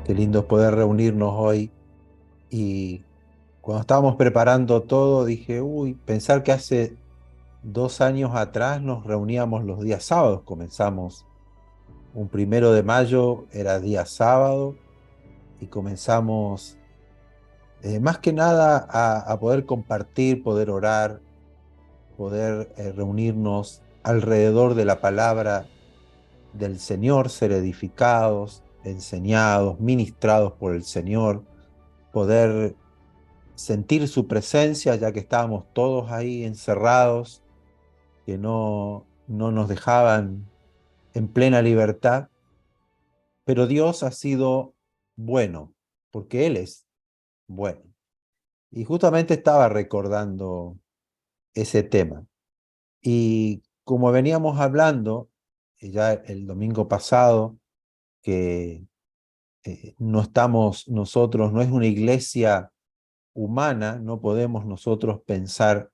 Qué lindo es poder reunirnos hoy. Y cuando estábamos preparando todo, dije, uy, pensar que hace 2 años atrás nos reuníamos los días sábados. Comenzamos un 1 de mayo, era día sábado, y comenzamos más que nada a poder compartir, poder orar, poder reunirnos alrededor de la palabra del Señor, ser edificados, enseñados, ministrados por el Señor, poder sentir su presencia, ya que estábamos todos ahí encerrados, que no nos dejaban en plena libertad. Pero Dios ha sido bueno, porque Él es bueno. Y justamente estaba recordando ese tema. Y como veníamos hablando ya el domingo pasado, que no estamos nosotros, no es una iglesia humana, no podemos nosotros pensar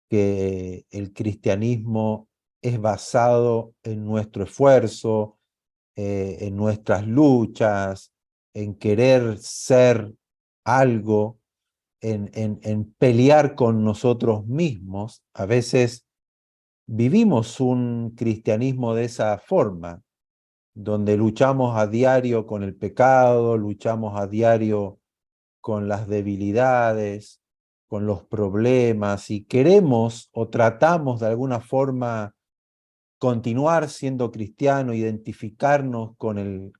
que el cristianismo es basado en nuestro esfuerzo, en nuestras luchas, en querer ser algo, en pelear con nosotros mismos. A veces vivimos un cristianismo de esa forma, donde luchamos a diario con el pecado, luchamos a diario con las debilidades, con los problemas, y queremos o tratamos de alguna forma continuar siendo cristiano, identificarnos con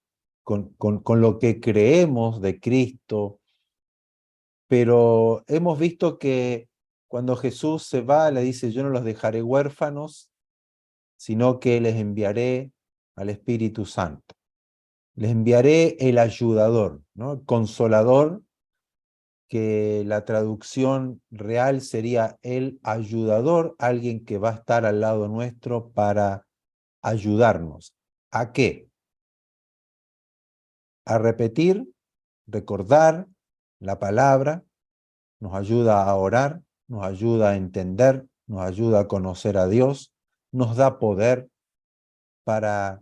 lo que creemos de Cristo, pero hemos visto que cuando Jesús se va, le dice, yo no los dejaré huérfanos, sino que les enviaré al Espíritu Santo. Les enviaré el ayudador, ¿no? El consolador, que la traducción real sería el ayudador, alguien que va a estar al lado nuestro para ayudarnos. ¿A qué? A repetir, recordar la palabra, nos ayuda a orar, nos ayuda a entender, nos ayuda a conocer a Dios, nos da poder para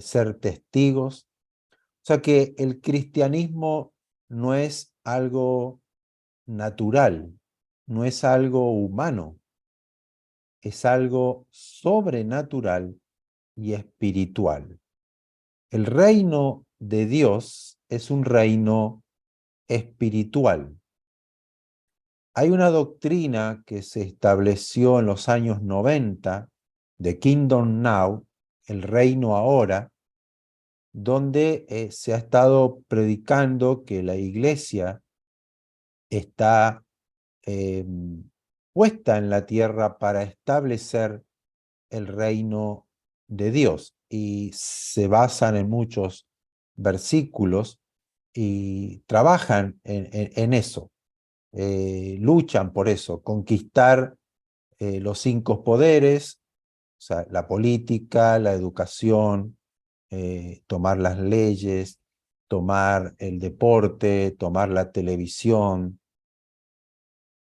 ser testigos. O sea que el cristianismo no es algo natural, no es algo humano, es algo sobrenatural y espiritual. El reino de Dios es un reino espiritual. Hay una doctrina que se estableció en los años 90 de Kingdom Now, el reino ahora, donde se ha estado predicando que la iglesia está eh, puesta en la tierra para establecer el reino de Dios, y se basan en muchos versículos y trabajan en eso, luchan por eso, conquistar los 5 poderes, o sea, la política, la educación, tomar las leyes, tomar el deporte, tomar la televisión,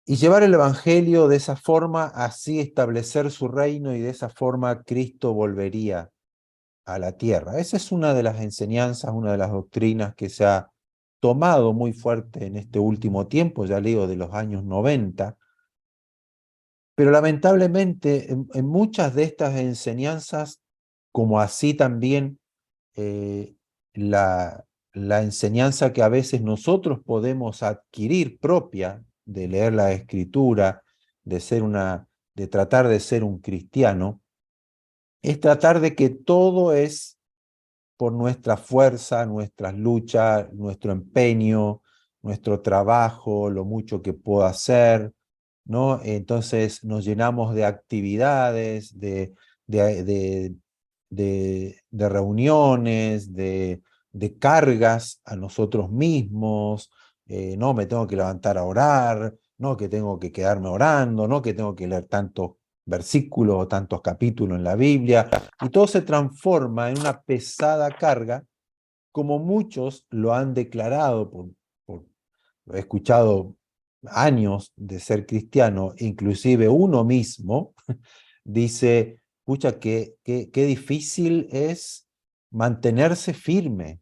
y llevar el evangelio de esa forma, así establecer su reino, y de esa forma Cristo volvería a la tierra. Esa es una de las enseñanzas, una de las doctrinas que se ha tomado muy fuerte en este último tiempo, ya leo de los años 90, pero lamentablemente en muchas de estas enseñanzas, como así también eh, la, la enseñanza que a veces nosotros podemos adquirir propia de leer la Escritura, de tratar de ser un cristiano, es tratar de que todo es por nuestra fuerza, nuestras luchas, nuestro empeño, nuestro trabajo, lo mucho que puedo hacer, ¿no? Entonces nos llenamos de actividades, de, de, de reuniones, de cargas a nosotros mismos. No me tengo que levantar a orar, no que tengo que quedarme orando, no que tengo que leer tantos versículos o tantos capítulos en la Biblia, y todo se transforma en una pesada carga, como muchos lo han declarado. He escuchado años de ser cristiano, inclusive uno mismo dice, pucha, qué difícil es mantenerse firme,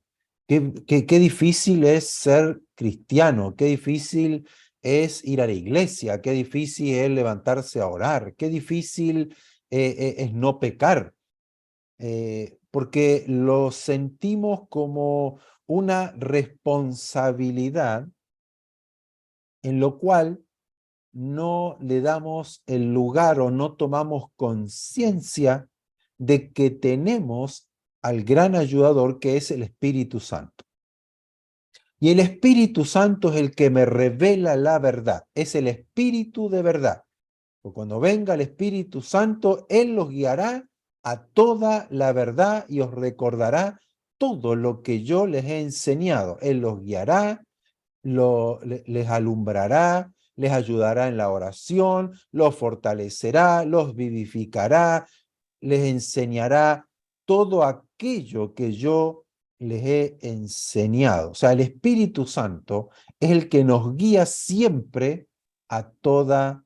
Qué difícil es ser cristiano, qué difícil es ir a la iglesia, qué difícil es levantarse a orar, qué difícil es no pecar, porque lo sentimos como una responsabilidad en lo cual no le damos el lugar o no tomamos conciencia de que tenemos al gran ayudador que es el Espíritu Santo. Y el Espíritu Santo es el que me revela la verdad, es el Espíritu de verdad. Porque cuando venga el Espíritu Santo, Él los guiará a toda la verdad y os recordará todo lo que yo les he enseñado. Él los guiará, les alumbrará, les ayudará en la oración, los fortalecerá, los vivificará, les enseñará todo aquello que yo les he enseñado. O sea, el Espíritu Santo es el que nos guía siempre a toda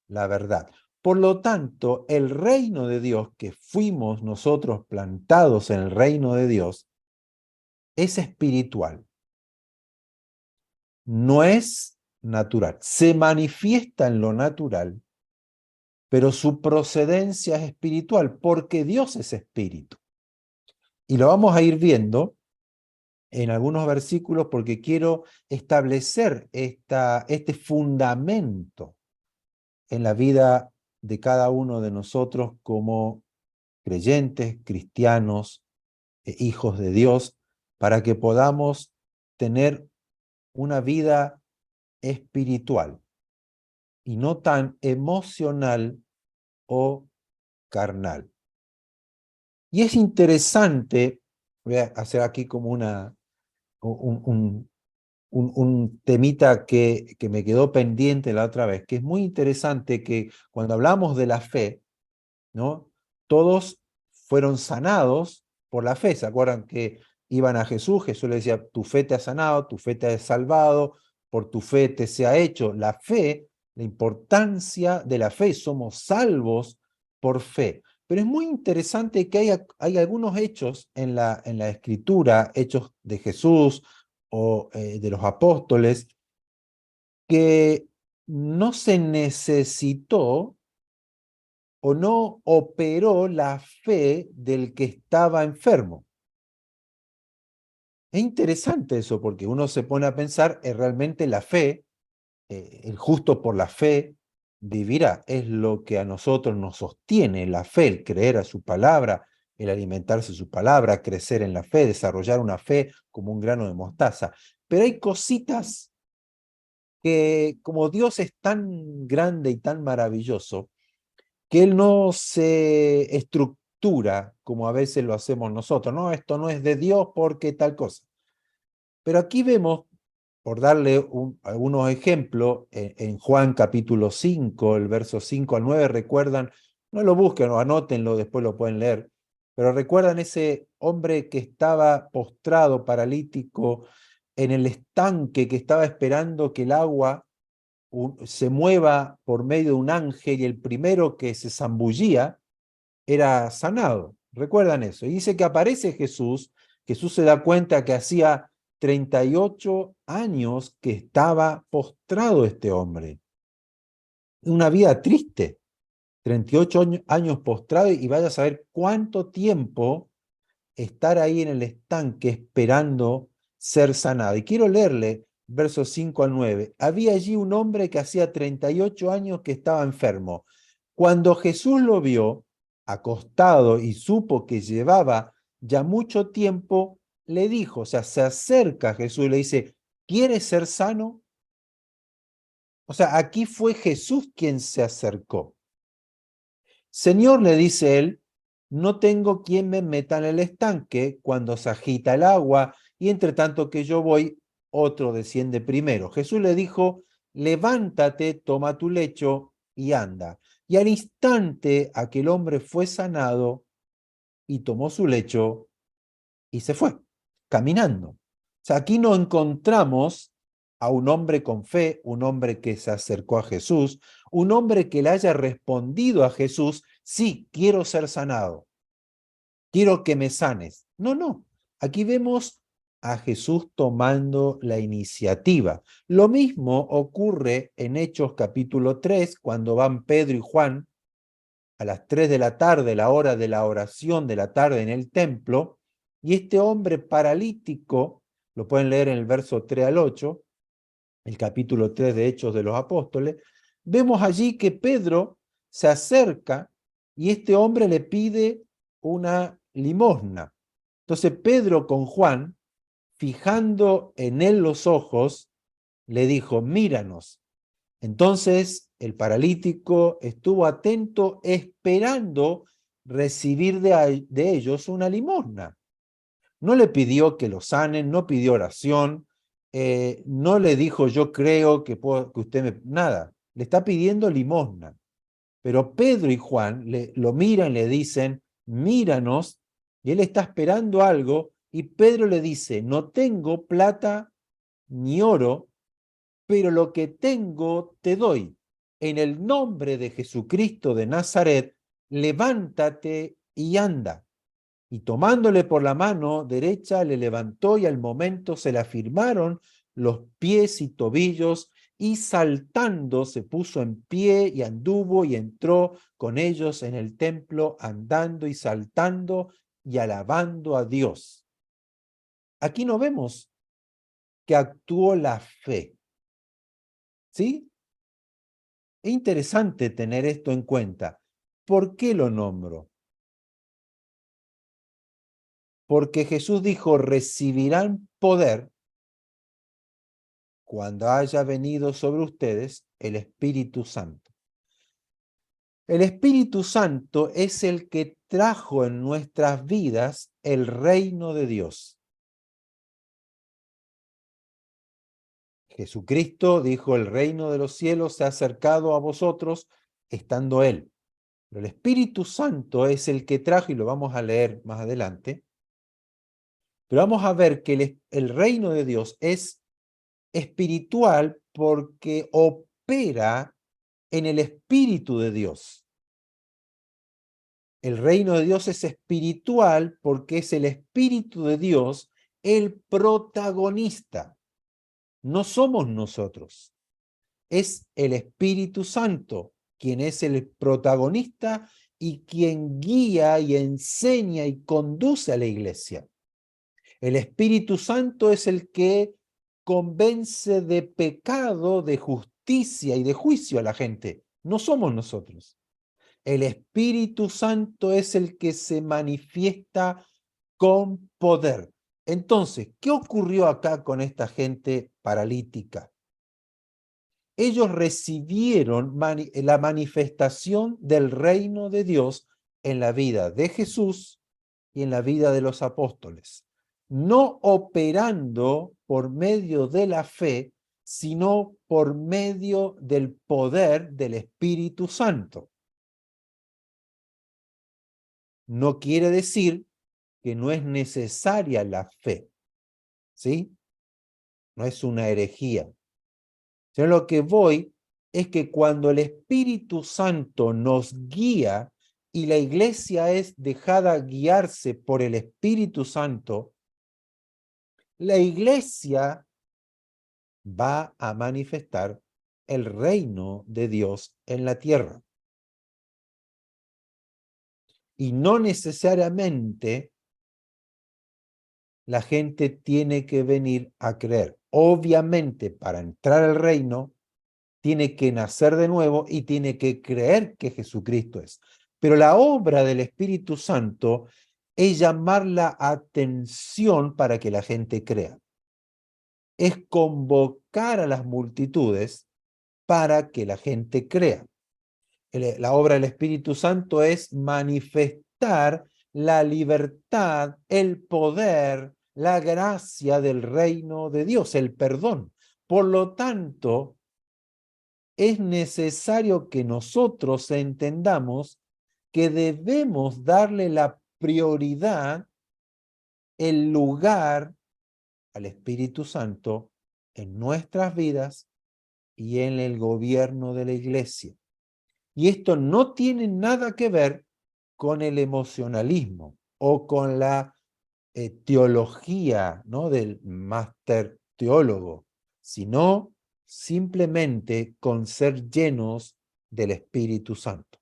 la verdad. Por lo tanto, el reino de Dios, que fuimos nosotros plantados en el reino de Dios, es espiritual, no es natural. Se manifiesta en lo natural, pero su procedencia es espiritual, porque Dios es espíritu. Y lo vamos a ir viendo en algunos versículos porque quiero establecer este fundamento en la vida de cada uno de nosotros como creyentes, cristianos, hijos de Dios, para que podamos tener una vida espiritual y no tan emocional o carnal. Y es interesante, voy a hacer aquí como un, un temita que me quedó pendiente la otra vez, que es muy interesante que cuando hablamos de la fe, ¿no? Todos fueron sanados por la fe. ¿Se acuerdan que iban a Jesús? Jesús le decía, tu fe te ha sanado, tu fe te ha salvado, por tu fe te se ha hecho. La fe, la importancia de la fe, somos salvos por fe. Pero es muy interesante que hay algunos hechos en la Escritura, hechos de Jesús o de los apóstoles, que no se necesitó o no operó la fe del que estaba enfermo. Es interesante eso porque uno se pone a pensar, realmente la fe, el justo por la fe vivirá, es lo que a nosotros nos sostiene, la fe, el creer a su palabra, el alimentarse de su palabra, crecer en la fe, desarrollar una fe como un grano de mostaza. Pero hay cositas que como Dios es tan grande y tan maravilloso, que Él no se estructura como a veces lo hacemos nosotros. No, esto no es de Dios porque tal cosa. Pero aquí vemos, por darle algunos ejemplos, en Juan capítulo 5, el verso 5 al 9, recuerdan, no lo busquen o anótenlo, después lo pueden leer, pero recuerdan ese hombre que estaba postrado, paralítico, en el estanque, que estaba esperando que el agua se mueva por medio de un ángel y el primero que se zambullía era sanado. ¿Recuerdan eso? Y dice que aparece Jesús, Jesús se da cuenta que hacía 38 años que estaba postrado este hombre. Una vida triste, 38 años postrado y vaya a saber cuánto tiempo estar ahí en el estanque esperando ser sanado. Y quiero leerle versos 5 al 9. Había allí un hombre que hacía 38 años que estaba enfermo. Cuando Jesús lo vio acostado y supo que llevaba ya mucho tiempo, le dijo, o sea, se acerca a Jesús y le dice, ¿quieres ser sano? O sea, aquí fue Jesús quien se acercó. Señor, le dice él, no tengo quien me meta en el estanque cuando se agita el agua y entre tanto que yo voy, otro desciende primero. Jesús le dijo, levántate, toma tu lecho y anda. Y al instante aquel hombre fue sanado y tomó su lecho y se fue, caminando. O sea, aquí no encontramos a un hombre con fe, un hombre que se acercó a Jesús, un hombre que le haya respondido a Jesús, sí, quiero ser sanado, quiero que me sanes. No, no. Aquí vemos a Jesús tomando la iniciativa. Lo mismo ocurre en Hechos capítulo 3, cuando van Pedro y Juan a las 3 de la tarde, la hora de la oración de la tarde en el templo, y este hombre paralítico, lo pueden leer en el verso 3 al 8, el capítulo 3 de Hechos de los Apóstoles, vemos allí que Pedro se acerca y este hombre le pide una limosna. Entonces Pedro con Juan, fijando en él los ojos, le dijo, míranos. Entonces el paralítico estuvo atento esperando recibir de ellos una limosna. No le pidió que lo sanen, no pidió oración, no le dijo yo creo que usted me... Nada, le está pidiendo limosna. Pero Pedro y Juan lo miran, le dicen, míranos, y él está esperando algo, y Pedro le dice, no tengo plata ni oro, pero lo que tengo te doy. En el nombre de Jesucristo de Nazaret, levántate y anda. Y tomándole por la mano derecha, le levantó y al momento se le afirmaron los pies y tobillos, y saltando se puso en pie y anduvo y entró con ellos en el templo, andando y saltando y alabando a Dios. Aquí no vemos que actuó la fe, ¿sí? Es interesante tener esto en cuenta. ¿Por qué lo nombro? Porque Jesús dijo, recibirán poder cuando haya venido sobre ustedes el Espíritu Santo. El Espíritu Santo es el que trajo en nuestras vidas el reino de Dios. Jesucristo dijo, el reino de los cielos se ha acercado a vosotros, estando Él. Pero el Espíritu Santo es el que trajo, y lo vamos a leer más adelante, pero vamos a ver que el reino de Dios es espiritual porque opera en el Espíritu de Dios. El reino de Dios es espiritual porque es el Espíritu de Dios el protagonista. No somos nosotros. Es el Espíritu Santo quien es el protagonista y quien guía y enseña y conduce a la iglesia. El Espíritu Santo es el que convence de pecado, de justicia y de juicio a la gente. No somos nosotros. El Espíritu Santo es el que se manifiesta con poder. Entonces, ¿qué ocurrió acá con esta gente paralítica? Ellos recibieron la manifestación del reino de Dios en la vida de Jesús y en la vida de los apóstoles, no operando por medio de la fe, sino por medio del poder del Espíritu Santo. No quiere decir que no es necesaria la fe, ¿sí? No es una herejía. Sino lo que voy es que cuando el Espíritu Santo nos guía y la iglesia es dejada guiarse por el Espíritu Santo, la iglesia va a manifestar el reino de Dios en la tierra. Y no necesariamente la gente tiene que venir a creer. Obviamente, para entrar al reino, tiene que nacer de nuevo y tiene que creer que Jesucristo es. Pero la obra del Espíritu Santo es llamar la atención para que la gente crea. Es convocar a las multitudes para que la gente crea. La obra del Espíritu Santo es manifestar la libertad, el poder, la gracia del reino de Dios, el perdón. Por lo tanto, es necesario que nosotros entendamos que debemos darle la prioridad, el lugar al Espíritu Santo en nuestras vidas y en el gobierno de la iglesia. Y esto no tiene nada que ver con el emocionalismo o con la teología, ¿no?, del máster teólogo, sino simplemente con ser llenos del Espíritu Santo.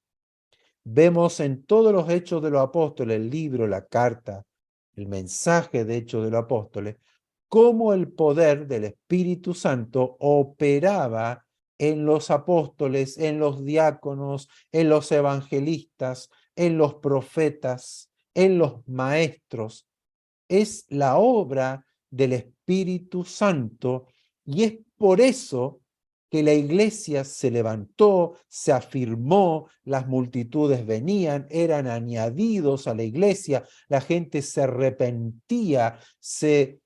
Vemos en todos los Hechos de los Apóstoles, el libro, la carta, el mensaje de Hechos de los Apóstoles, cómo el poder del Espíritu Santo operaba en los apóstoles, en los diáconos, en los evangelistas, en los profetas, en los maestros. Es la obra del Espíritu Santo y es por eso que la iglesia se levantó, se afirmó, las multitudes venían, eran añadidos a la iglesia, la gente se arrepentía, se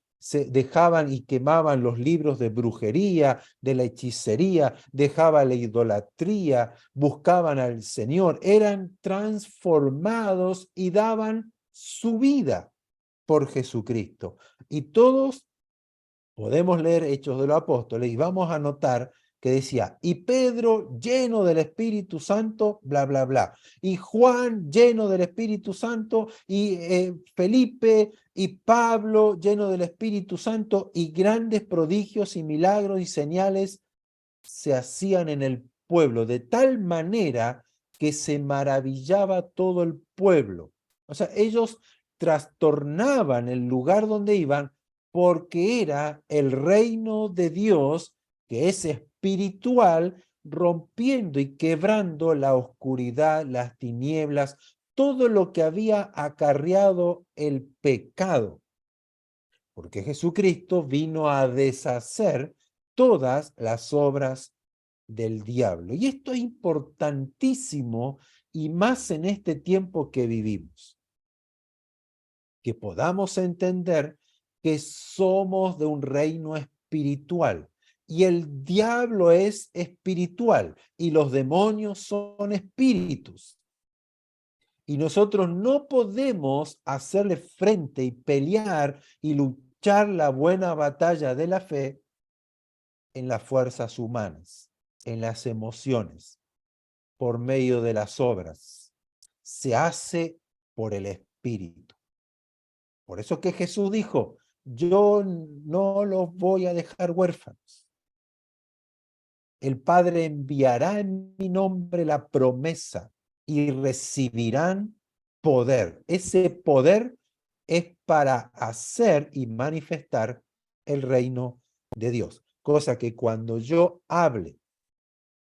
dejaban y quemaban los libros de brujería, de la hechicería, dejaban la idolatría, buscaban al Señor, eran transformados y daban su vida por Jesucristo. Y todos podemos leer Hechos de los Apóstoles y vamos a notar que decía, y Pedro lleno del Espíritu Santo, bla, bla, bla. Y Juan lleno del Espíritu Santo, y Felipe y Pablo lleno del Espíritu Santo, y grandes prodigios y milagros y señales se hacían en el pueblo, de tal manera que se maravillaba todo el pueblo. O sea, ellos trastornaban el lugar donde iban porque era el reino de Dios, que es espiritual, rompiendo y quebrando la oscuridad, las tinieblas, todo lo que había acarreado el pecado. Porque Jesucristo vino a deshacer todas las obras del diablo. Y esto es importantísimo, y más en este tiempo que vivimos. Que podamos entender que somos de un reino espiritual. Y el diablo es espiritual, y los demonios son espíritus. Y nosotros no podemos hacerle frente y pelear y luchar la buena batalla de la fe en las fuerzas humanas, en las emociones, por medio de las obras. Se hace por el Espíritu. Por eso que Jesús dijo, yo no los voy a dejar huérfanos. El Padre enviará en mi nombre la promesa y recibirán poder. Ese poder es para hacer y manifestar el reino de Dios. Cosa que cuando yo hable,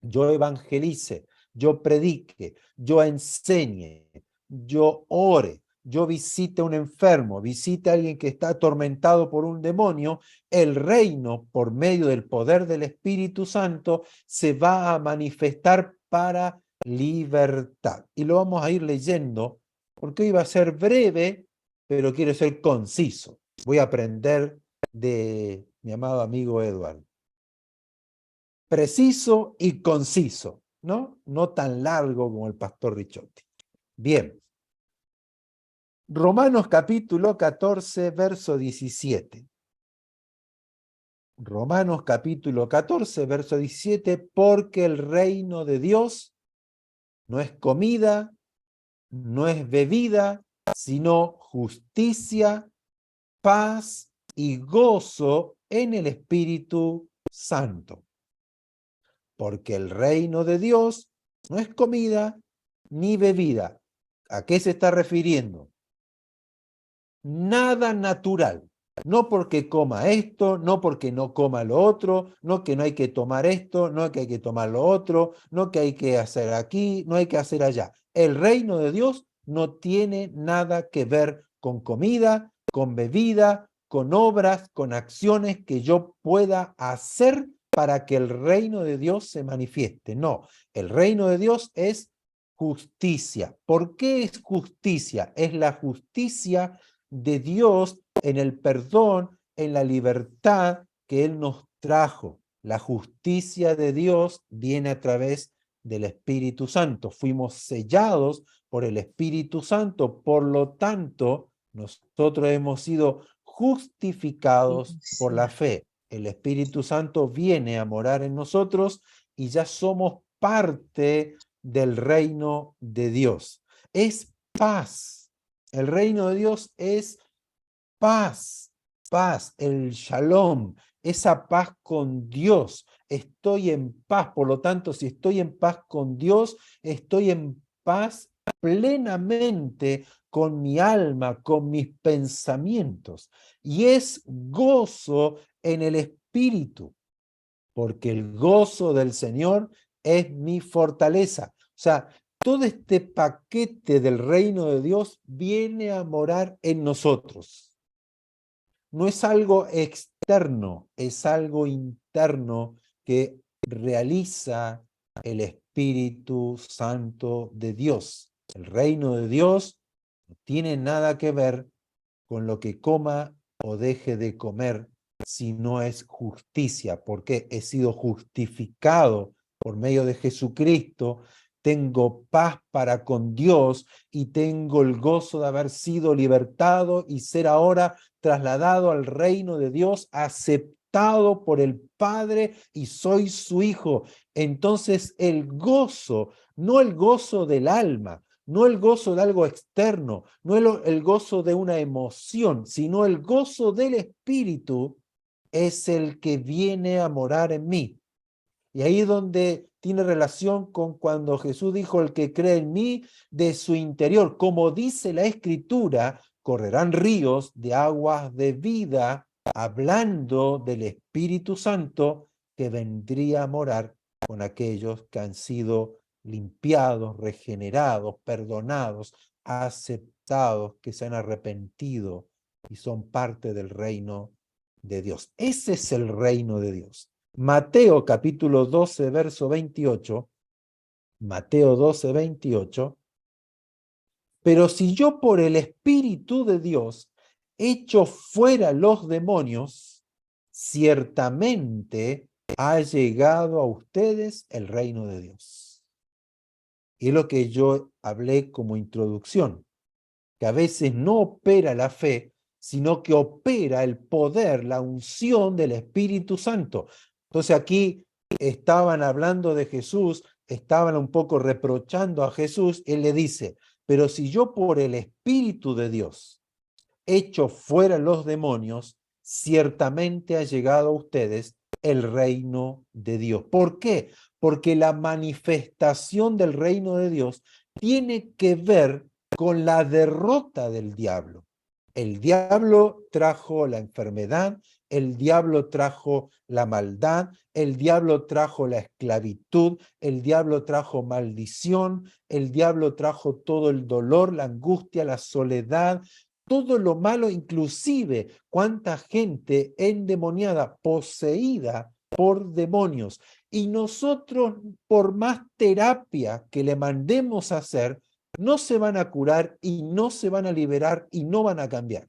yo evangelice, yo predique, yo enseñe, yo ore, yo visite a un enfermo, visite a alguien que está atormentado por un demonio, el reino, por medio del poder del Espíritu Santo, se va a manifestar para libertad. Y lo vamos a ir leyendo, porque hoy va a ser breve, pero quiero ser conciso. Voy a aprender de mi amado amigo Edward. Preciso y conciso, ¿no? No tan largo como el pastor Ricciotti. Bien. Romanos capítulo 14, verso 17. Romanos capítulo 14, verso 17, porque el reino de Dios no es comida, no es bebida, sino justicia, paz y gozo en el Espíritu Santo. Porque el reino de Dios no es comida ni bebida. ¿A qué se está refiriendo? Nada natural. No porque coma esto, no porque no coma lo otro, no que no hay que tomar esto, no que hay que tomar lo otro, no que hay que hacer aquí, no hay que hacer allá. El reino de Dios no tiene nada que ver con comida, con bebida, con obras, con acciones que yo pueda hacer para que el reino de Dios se manifieste. No, el reino de Dios es justicia. ¿Por qué es justicia? Es la justicia de Dios en el perdón, en la libertad que Él nos trajo. La justicia de Dios viene a través del Espíritu Santo. Fuimos sellados por el Espíritu Santo, por lo tanto, nosotros hemos sido justificados por la fe. El Espíritu Santo viene a morar en nosotros y ya somos parte del reino de Dios. Es paz. El reino de Dios es paz, paz, el shalom, esa paz con Dios. Estoy en paz, por lo tanto, si estoy en paz con Dios, estoy en paz plenamente con mi alma, con mis pensamientos. Y es gozo en el espíritu, porque el gozo del Señor es mi fortaleza. O sea, todo este paquete del reino de Dios viene a morar en nosotros. No es algo externo, es algo interno que realiza el Espíritu Santo de Dios. El reino de Dios no tiene nada que ver con lo que coma o deje de comer, si no es justicia, porque he sido justificado por medio de Jesucristo, tengo paz para con Dios y tengo el gozo de haber sido libertado y ser ahora trasladado al reino de Dios, aceptado por el Padre y soy su hijo. Entonces el gozo, no el gozo del alma, no el gozo de algo externo, no el gozo de una emoción, sino el gozo del Espíritu es el que viene a morar en mí. Y ahí es donde tiene relación con cuando Jesús dijo, el que cree en mí, de su interior, como dice la Escritura, correrán ríos de aguas de vida, hablando del Espíritu Santo que vendría a morar con aquellos que han sido limpiados, regenerados, perdonados, aceptados, que se han arrepentido y son parte del reino de Dios. Ese es el reino de Dios. Mateo capítulo 12, verso 28, Mateo 12, 28, pero si yo por el Espíritu de Dios echo fuera los demonios, ciertamente ha llegado a ustedes el reino de Dios. Y es lo que yo hablé como introducción, que a veces no opera la fe, sino que opera el poder, la unción del Espíritu Santo. Entonces aquí estaban hablando de Jesús, estaban un poco reprochando a Jesús, él le dice, pero si yo por el Espíritu de Dios echo fuera los demonios, ciertamente ha llegado a ustedes el reino de Dios. ¿Por qué? Porque la manifestación del reino de Dios tiene que ver con la derrota del diablo. El diablo trajo la enfermedad, el diablo trajo la maldad, el diablo trajo la esclavitud, el diablo trajo maldición, el diablo trajo todo el dolor, la angustia, la soledad, todo lo malo, inclusive cuánta gente endemoniada, poseída por demonios. Y nosotros, por más terapia que le mandemos a hacer, no se van a curar y no se van a liberar y no van a cambiar.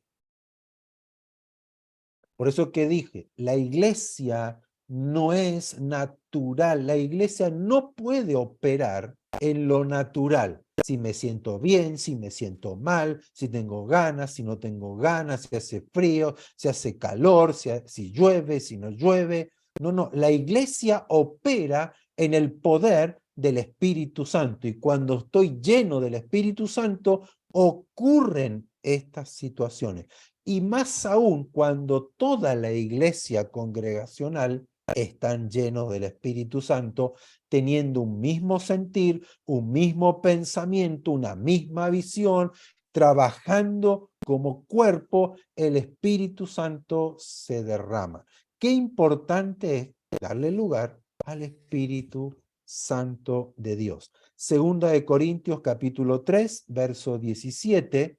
Por eso que dije, la iglesia no es natural, la iglesia no puede operar en lo natural. Si me siento bien, si me siento mal, si tengo ganas, si no tengo ganas, si hace frío, si hace calor, si llueve, si no llueve. No, no, la iglesia opera en el poder del Espíritu Santo y cuando estoy lleno del Espíritu Santo ocurren estas situaciones. Y más aún cuando toda la iglesia congregacional están llenos del Espíritu Santo, teniendo un mismo sentir, un mismo pensamiento, una misma visión, trabajando como cuerpo, el Espíritu Santo se derrama. Qué importante es darle lugar al Espíritu Santo de Dios. Segunda de Corintios capítulo 3, verso 17.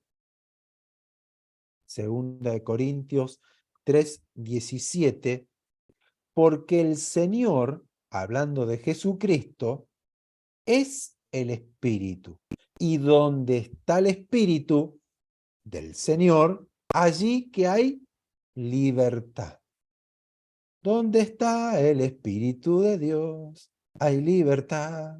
Segunda de Corintios 3, 17, porque el Señor, hablando de Jesucristo, es el Espíritu. Y donde está el Espíritu del Señor, allí que hay libertad. ¿Dónde está el Espíritu de Dios? Hay libertad.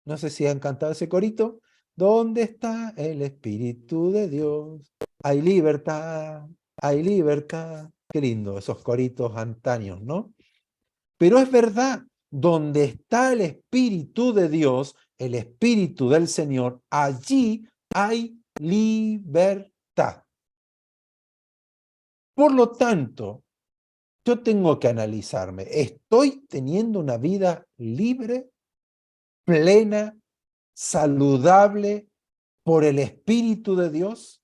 No sé si han cantado ese corito. ¿Dónde está el Espíritu de Dios? Hay libertad, hay libertad. Qué lindo esos coritos antaños, ¿no? Pero es verdad, donde está el Espíritu de Dios, el Espíritu del Señor, allí hay libertad. Por lo tanto, yo tengo que analizarme. ¿Estoy teniendo una vida libre, plena, saludable por el Espíritu de Dios?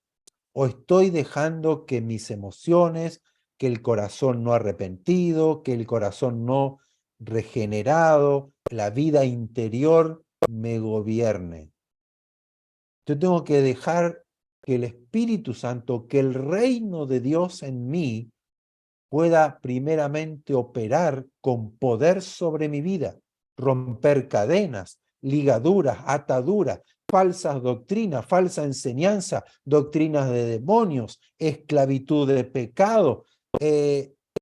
¿O estoy dejando que mis emociones, que el corazón no arrepentido, que el corazón no regenerado, la vida interior me gobierne? Yo tengo que dejar que el Espíritu Santo, que el reino de Dios en mí pueda primeramente operar con poder sobre mi vida, romper cadenas, ligaduras, ataduras, falsas doctrinas, falsa enseñanza, doctrinas de demonios, esclavitud de pecado,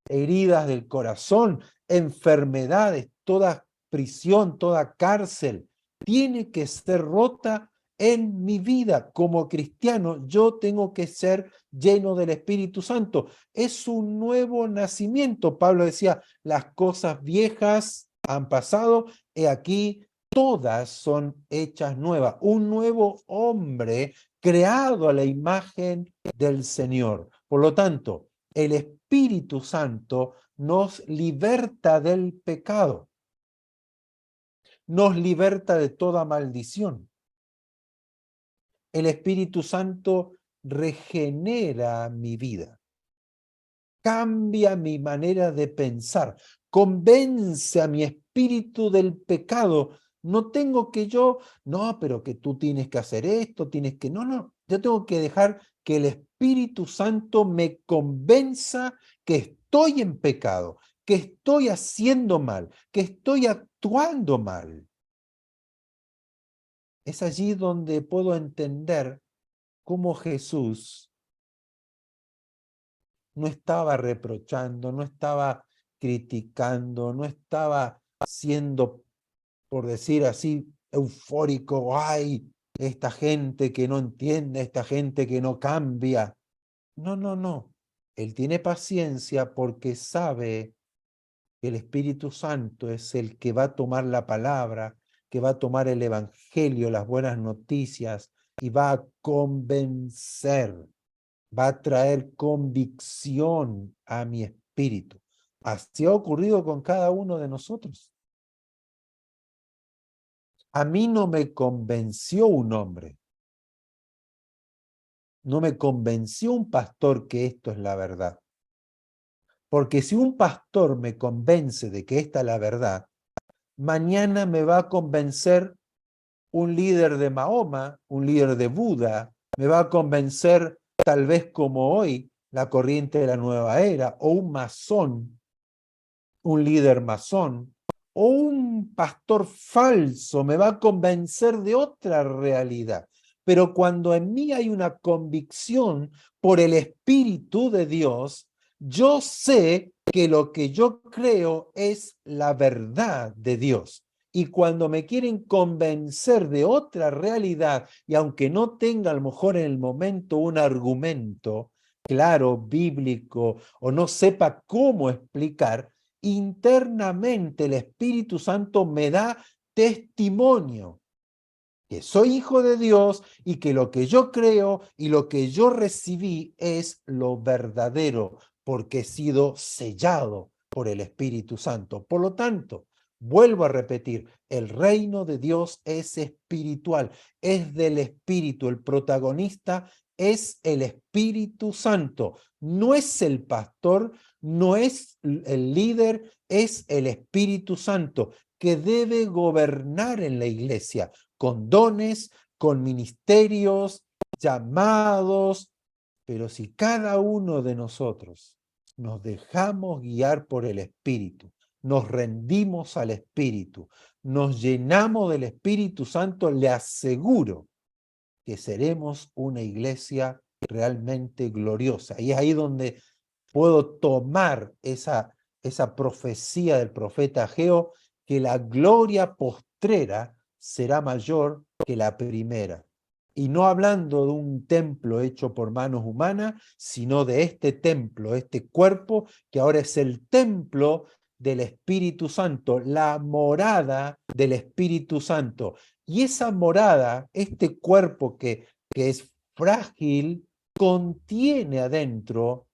heridas del corazón, enfermedades, toda prisión, toda cárcel, tiene que ser rota en mi vida. Como cristiano, yo tengo que ser lleno del Espíritu Santo. Es un nuevo nacimiento. Pablo decía, las cosas viejas han pasado, he aquí, todas son hechas nuevas. Un nuevo hombre creado a la imagen del Señor. Por lo tanto, el Espíritu Santo nos liberta del pecado, nos liberta de toda maldición. El Espíritu Santo regenera mi vida, cambia mi manera de pensar, convence a mi espíritu del pecado. No tengo que yo, no, pero que tú tienes que hacer esto, tienes que, no, yo tengo que dejar que el Espíritu Santo me convenza que estoy en pecado, que estoy haciendo mal, que estoy actuando mal. Es allí donde puedo entender cómo Jesús no estaba reprochando, no estaba criticando, no estaba siendo, por decir así, eufórico. ¡Ay! Esta gente que no entiende, esta gente que no cambia. No. Él tiene paciencia porque sabe que el Espíritu Santo es el que va a tomar la palabra, que va a tomar el Evangelio, las buenas noticias, y va a convencer, va a traer convicción a mi espíritu. Así ha ocurrido con cada uno de nosotros. A mí no me convenció un hombre, no me convenció un pastor que esto es la verdad. Porque si un pastor me convence de que esta es la verdad, mañana me va a convencer un líder de Mahoma, un líder de Buda, me va a convencer tal vez como hoy la corriente de la nueva era, o un masón, un líder masón, o un pastor falso me va a convencer de otra realidad. Pero cuando en mí hay una convicción por el Espíritu de Dios, yo sé que lo que yo creo es la verdad de Dios. Y cuando me quieren convencer de otra realidad, y aunque no tenga a lo mejor en el momento un argumento claro, bíblico, o no sepa cómo explicar, internamente el Espíritu Santo me da testimonio que soy hijo de Dios y que lo que yo creo y lo que yo recibí es lo verdadero, porque he sido sellado por el Espíritu Santo. Por lo tanto, vuelvo a repetir, el reino de Dios es espiritual, es del Espíritu. El protagonista es el Espíritu Santo, no es el pastor, no es el líder, es el Espíritu Santo que debe gobernar en la iglesia con dones, con ministerios, llamados, pero si cada uno de nosotros nos dejamos guiar por el Espíritu, nos rendimos al Espíritu, nos llenamos del Espíritu Santo, le aseguro que seremos una iglesia realmente gloriosa. Y es ahí donde puedo tomar esa profecía del profeta Ageo, que la gloria postrera será mayor que la primera. Y no hablando de un templo hecho por manos humanas, sino de este templo, este cuerpo, que ahora es el templo del Espíritu Santo, la morada del Espíritu Santo. Y esa morada, este cuerpo que es frágil, contiene adentro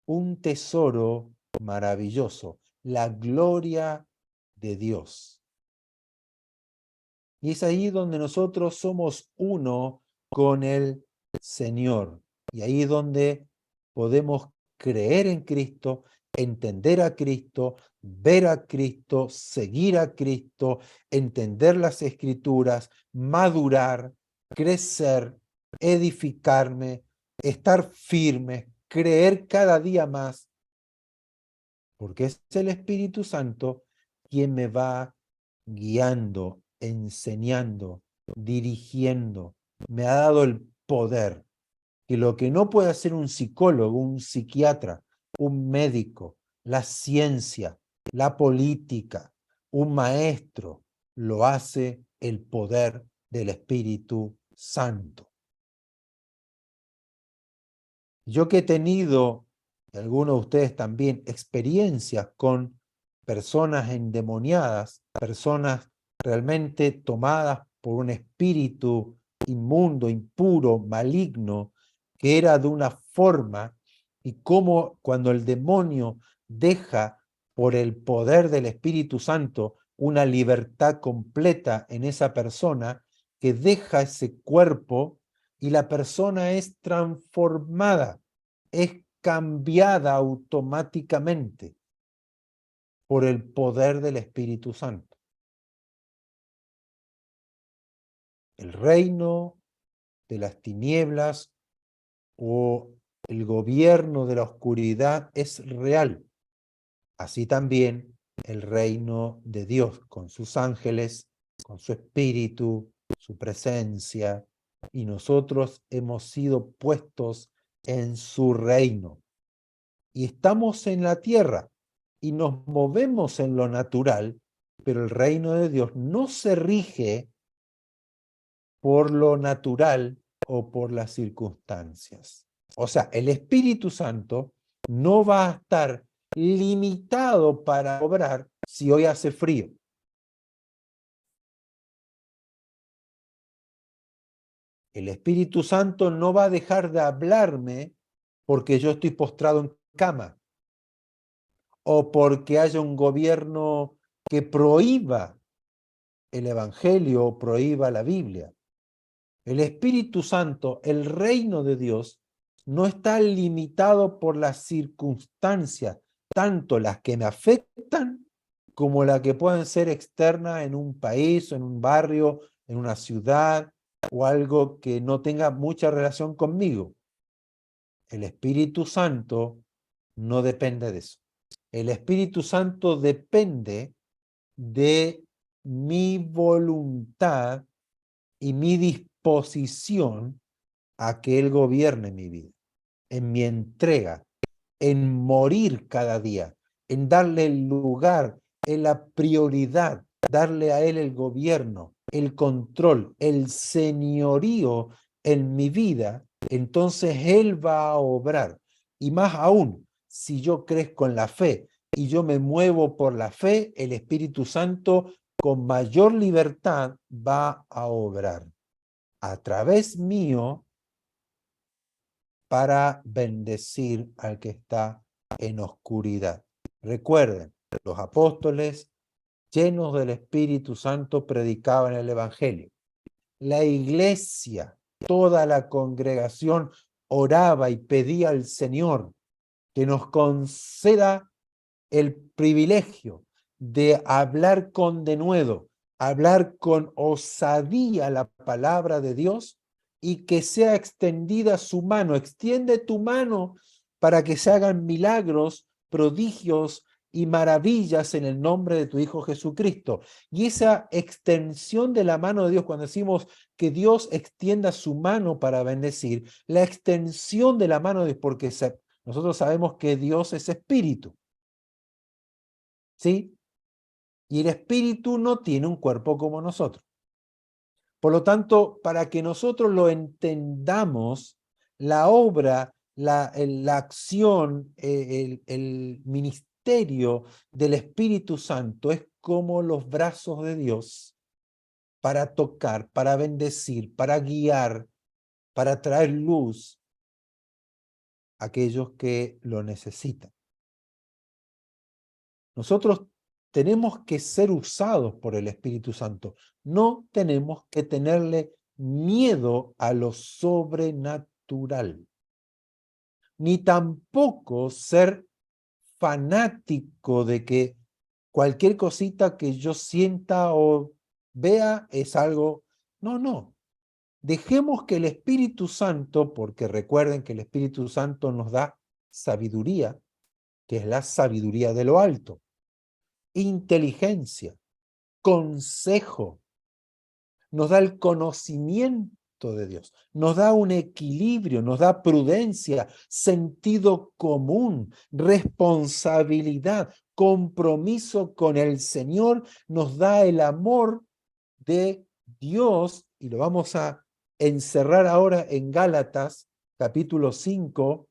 un tesoro maravilloso, la gloria de Dios. Y es ahí donde nosotros somos uno con el Señor. Y ahí es donde podemos creer en Cristo, entender a Cristo, ver a Cristo, seguir a Cristo, entender las Escrituras, madurar, crecer, edificarme, estar firme, creer cada día más, porque es el Espíritu Santo quien me va guiando, enseñando, dirigiendo. Me ha dado el poder, que lo que no puede hacer un psicólogo, un psiquiatra, un médico, la ciencia, la política, un maestro, lo hace el poder del Espíritu Santo. Yo que he tenido, y algunos de ustedes también, experiencias con personas endemoniadas, personas realmente tomadas por un espíritu inmundo, impuro, maligno, que era de una forma, y cómo cuando el demonio deja por el poder del Espíritu Santo una libertad completa en esa persona, que deja ese cuerpo y la persona es transformada, es cambiada automáticamente por el poder del Espíritu Santo. El reino de las tinieblas o el gobierno de la oscuridad es real. Así también el reino de Dios con sus ángeles, con su espíritu, su presencia, y nosotros hemos sido puestos en su reino. Y estamos en la tierra y nos movemos en lo natural, pero el reino de Dios no se rige por lo natural o por las circunstancias. O sea, el Espíritu Santo no va a estar limitado para obrar si hoy hace frío. El Espíritu Santo no va a dejar de hablarme porque yo estoy postrado en cama o porque haya un gobierno que prohíba el Evangelio o prohíba la Biblia. El Espíritu Santo, el reino de Dios, no está limitado por las circunstancias, tanto las que me afectan como las que pueden ser externas en un país, en un barrio, en una ciudad o algo que no tenga mucha relación conmigo. El Espíritu Santo no depende de eso. El Espíritu Santo depende de mi voluntad y mi disposición a que Él gobierne mi vida, en mi entrega, en morir cada día, en darle el lugar, en la prioridad, darle a Él el gobierno, el control, el señorío en mi vida, entonces Él va a obrar. Y más aún, si yo crezco en la fe y yo me muevo por la fe, el Espíritu Santo con mayor libertad va a obrar a través mío para bendecir al que está en oscuridad. Recuerden, los apóstoles llenos del Espíritu Santo predicaban el Evangelio. La iglesia, toda la congregación oraba y pedía al Señor que nos conceda el privilegio de hablar con denuedo, hablar con osadía la palabra de Dios y que sea extendida su mano. Extiende tu mano para que se hagan milagros, prodigios y maravillas en el nombre de tu Hijo Jesucristo. Y esa extensión de la mano de Dios, cuando decimos que Dios extienda su mano para bendecir, la extensión de la mano de Dios, porque nosotros sabemos que Dios es espíritu. ¿Sí? Y el espíritu no tiene un cuerpo como nosotros. Por lo tanto, para que nosotros lo entendamos, la obra, la acción, el ministerio del Espíritu Santo es como los brazos de Dios para tocar, para bendecir, para guiar, para traer luz, aquellos que lo necesitan. Nosotros tenemos que ser usados por el Espíritu Santo. No tenemos que tenerle miedo a lo sobrenatural, ni tampoco ser fanático de que cualquier cosita que yo sienta o vea es algo. No, no. Dejemos que el Espíritu Santo, porque recuerden que el Espíritu Santo nos da sabiduría, que es la sabiduría de lo alto, inteligencia, consejo, nos da el conocimiento de Dios, nos da un equilibrio, nos da prudencia, sentido común, responsabilidad, compromiso con el Señor, nos da el amor de Dios, y lo vamos a encerrar ahora en Gálatas, capítulo 5,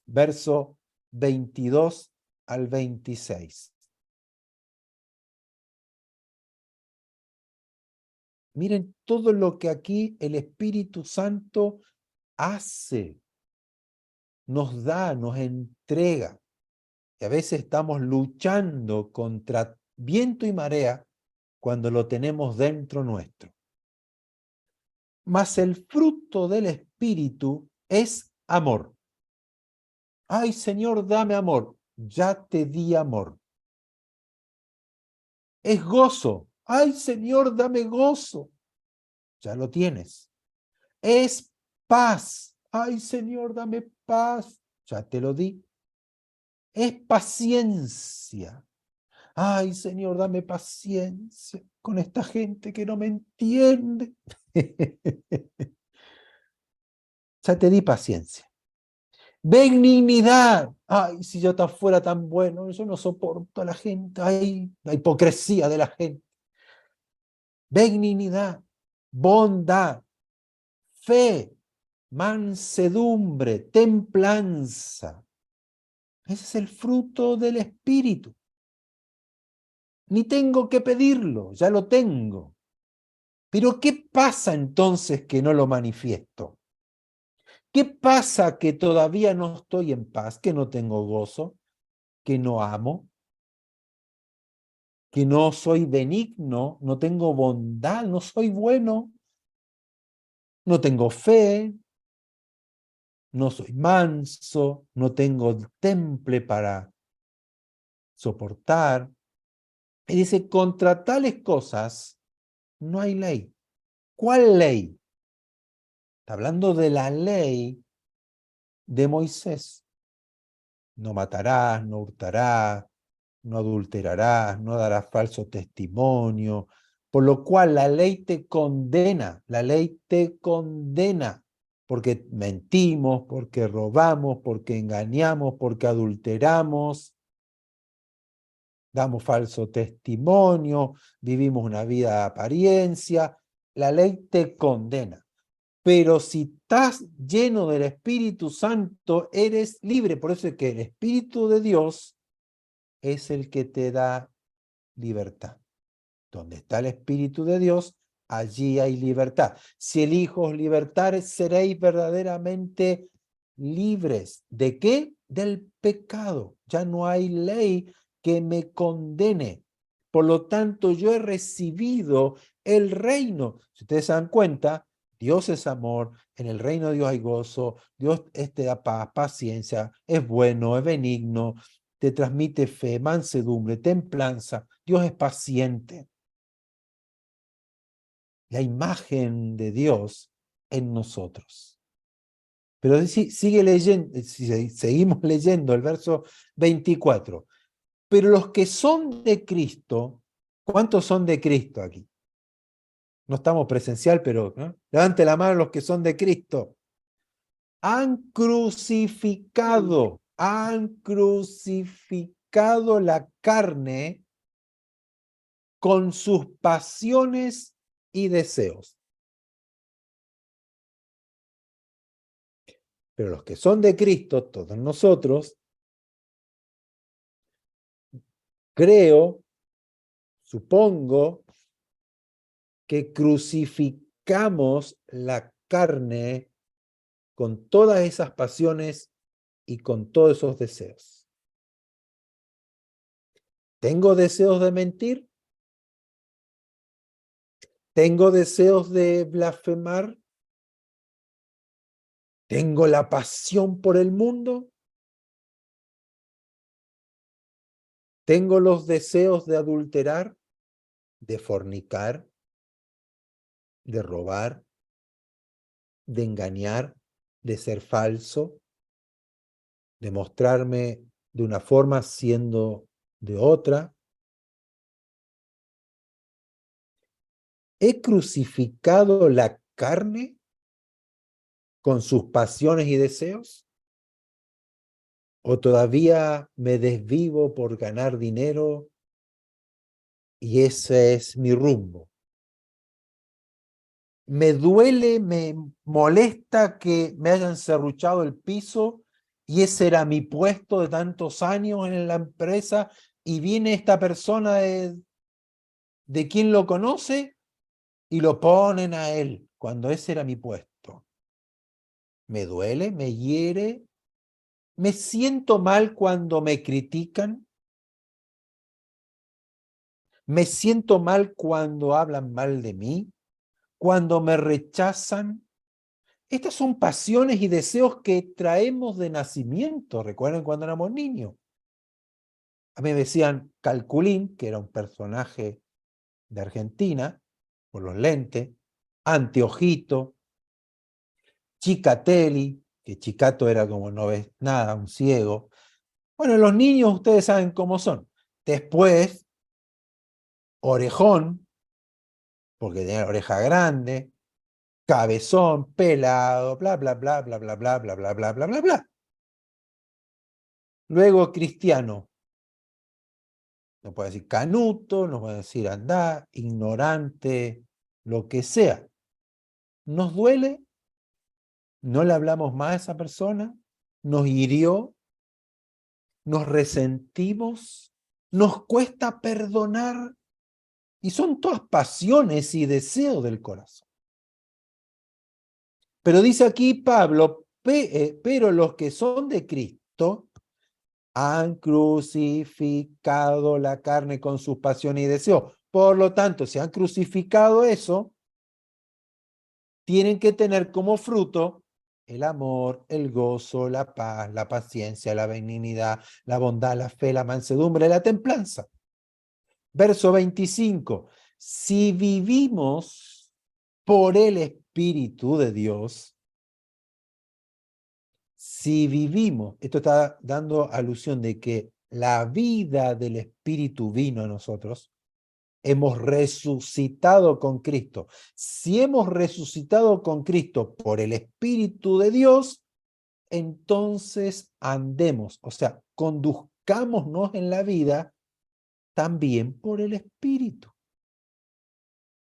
verso 22 al 26. Miren todo lo que aquí el Espíritu Santo hace, nos da, nos entrega. Y a veces estamos luchando contra viento y marea cuando lo tenemos dentro nuestro. Mas el fruto del Espíritu es amor. Ay, Señor, dame amor. Ya te di amor. Es gozo. Ay, Señor, dame gozo. Ya lo tienes. Es paz. Ay, Señor, dame paz. Ya te lo di. Es paciencia. Ay, Señor, dame paciencia con esta gente que no me entiende. Ya te di paciencia. Benignidad. Ay, si yo fuera tan bueno, yo no soporto a la gente. Ay, la hipocresía de la gente. Benignidad, bondad, fe, mansedumbre, templanza. Ese es el fruto del Espíritu. Ni tengo que pedirlo, ya lo tengo. Pero ¿qué pasa entonces que no lo manifiesto? ¿Qué pasa que todavía no estoy en paz, que no tengo gozo, que no amo, que no soy benigno, no tengo bondad, no soy bueno, no tengo fe, no soy manso, no tengo temple para soportar? Y dice, contra tales cosas no hay ley. ¿Cuál ley? Está hablando de la ley de Moisés. No matarás, no hurtarás, no adulterarás, no darás falso testimonio, por lo cual la ley te condena, porque mentimos, porque robamos, porque engañamos, porque adulteramos, damos falso testimonio, vivimos una vida de apariencia, la ley te condena. Pero si estás lleno del Espíritu Santo, eres libre. Por eso es que el Espíritu de Dios es el que te da libertad. Donde está el Espíritu de Dios, allí hay libertad. Si el Hijo os libertare, seréis verdaderamente libres. ¿De qué? Del pecado. Ya no hay ley que me condene. Por lo tanto, yo he recibido el reino. Si ustedes se dan cuenta, Dios es amor, en el reino de Dios hay gozo, Dios te da paz, paciencia, es bueno, es benigno, te transmite fe, mansedumbre, templanza. Dios es paciente. La imagen de Dios en nosotros. Pero sigue leyendo, seguimos leyendo el verso 24. Pero los que son de Cristo, ¿cuántos son de Cristo aquí? No estamos presencial, pero ¿no? Levante la mano los que son de Cristo. Han crucificado la carne con sus pasiones y deseos. Pero los que son de Cristo, todos nosotros, creo, supongo, que crucificamos la carne con todas esas pasiones y con todos esos deseos. ¿Tengo deseos de mentir? ¿Tengo deseos de blasfemar? ¿Tengo la pasión por el mundo? ¿Tengo los deseos de adulterar, de fornicar, de robar, de engañar, de ser falso, de mostrarme de una forma siendo de otra? ¿He crucificado la carne con sus pasiones y deseos? ¿O todavía me desvivo por ganar dinero y ese es mi rumbo? Me duele, me molesta que me hayan serruchado el piso y ese era mi puesto de tantos años en la empresa y viene esta persona de quien lo conoce y lo ponen a él cuando ese era mi puesto. Me duele, me hiere, me siento mal cuando me critican, me siento mal cuando hablan mal de mí, cuando me rechazan. Estas son pasiones y deseos que traemos de nacimiento. Recuerden cuando éramos niños. A mí me decían Calculín, que era un personaje de Argentina, por los lentes, Anteojito, Chicatelli, que Chicato era como no ves nada, un ciego. Bueno, los niños ustedes saben cómo son. Después, Orejón, porque tenía la oreja grande, Cabezón, pelado, bla, bla, bla, bla, bla, bla, bla, bla, bla, bla, bla, bla. Luego Cristiano, no puede decir canuto, no puede decir andá, ignorante, lo que sea. ¿Nos duele? ¿No le hablamos más a esa persona? ¿Nos hirió? ¿Nos resentimos? ¿Nos cuesta perdonar? Y son todas pasiones y deseos del corazón. Pero dice aquí Pablo, pero los que son de Cristo han crucificado la carne con sus pasiones y deseos. Por lo tanto, si han crucificado eso, tienen que tener como fruto el amor, el gozo, la paz, la paciencia, la benignidad, la bondad, la fe, la mansedumbre, la templanza. Verso 25. Si vivimos por el Espíritu de Dios, si vivimos, esto está dando alusión de que la vida del Espíritu vino a nosotros, hemos resucitado con Cristo. Si hemos resucitado con Cristo por el Espíritu de Dios, entonces andemos, o sea, conduzcámonos en la vida también por el Espíritu.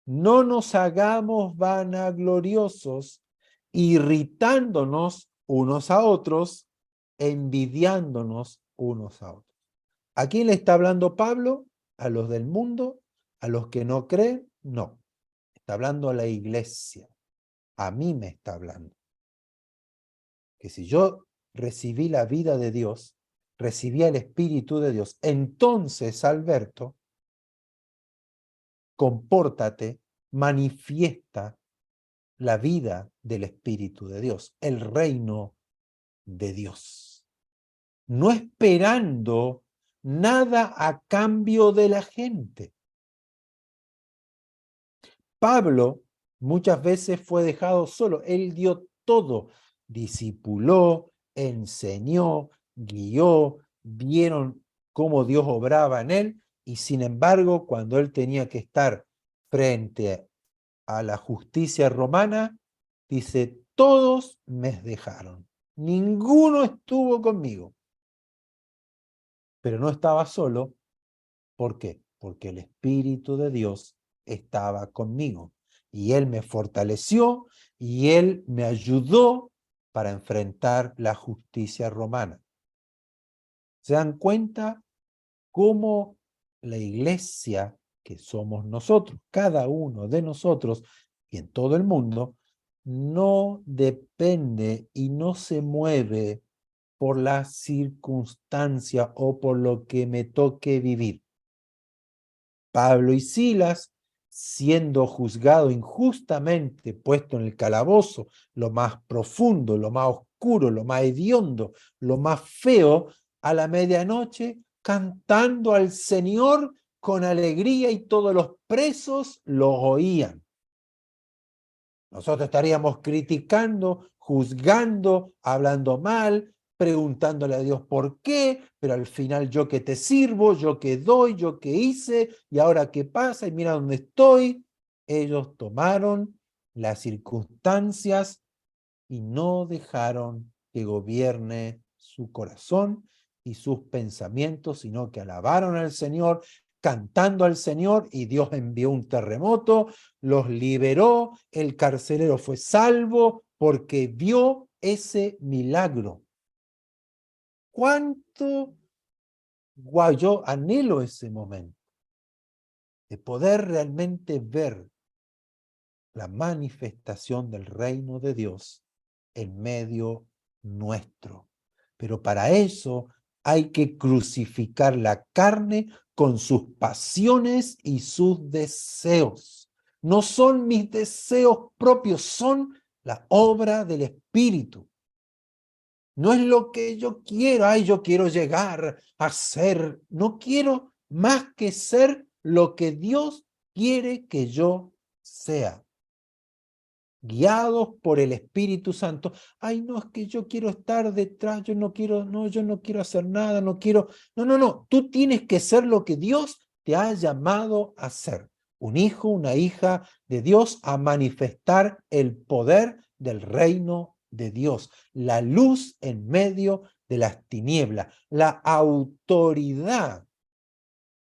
No nos hagamos vanagloriosos, irritándonos unos a otros, envidiándonos unos a otros. ¿A quién le está hablando Pablo? ¿A los del mundo? ¿A los que no creen? No. Está hablando a la iglesia. A mí me está hablando. Que si yo recibí la vida de Dios, recibí el Espíritu de Dios, entonces, Alberto, compórtate, manifiesta la vida del Espíritu de Dios, el reino de Dios. No esperando nada a cambio de la gente. Pablo muchas veces fue dejado solo. Él dio todo. Discipuló, enseñó, guió, vieron cómo Dios obraba en él y sin embargo, cuando él tenía que estar frente a la justicia romana, dice, todos me dejaron. Ninguno estuvo conmigo. Pero no estaba solo. ¿Por qué? Porque el Espíritu de Dios estaba conmigo y Él me fortaleció y Él me ayudó para enfrentar la justicia romana. ¿Se dan cuenta cómo la iglesia que somos nosotros, cada uno de nosotros y en todo el mundo, no depende y no se mueve por la circunstancia o por lo que me toque vivir. Pablo y Silas, siendo juzgado injustamente, puesto en el calabozo, lo más profundo, lo más oscuro, lo más hediondo, lo más feo, a la medianoche, cantando al Señor con alegría, y todos los presos los oían. Nosotros estaríamos criticando, juzgando, hablando mal, preguntándole a Dios por qué, pero al final yo que te sirvo, yo que doy, yo que hice, y ahora qué pasa, y mira dónde estoy. Ellos tomaron las circunstancias y no dejaron que gobierne su corazón y sus pensamientos, sino que alabaron al Señor, cantando al Señor, y Dios envió un terremoto, los liberó, el carcelero fue salvo porque vio ese milagro. ¿Cuánto yo anhelo ese momento de poder realmente ver la manifestación del reino de Dios en medio nuestro? Pero para eso hay que crucificar la carne con sus pasiones y sus deseos. No son mis deseos propios, son la obra del Espíritu. No es lo que yo quiero, ay, yo quiero llegar a ser, no quiero más que ser lo que Dios quiere que yo sea, guiados por el Espíritu Santo. Ay, no, es que yo quiero estar detrás, yo no quiero hacer nada, no quiero. No, tú tienes que ser lo que Dios te ha llamado a ser. Un hijo, una hija de Dios, a manifestar el poder del reino de Dios, la luz en medio de las tinieblas, la autoridad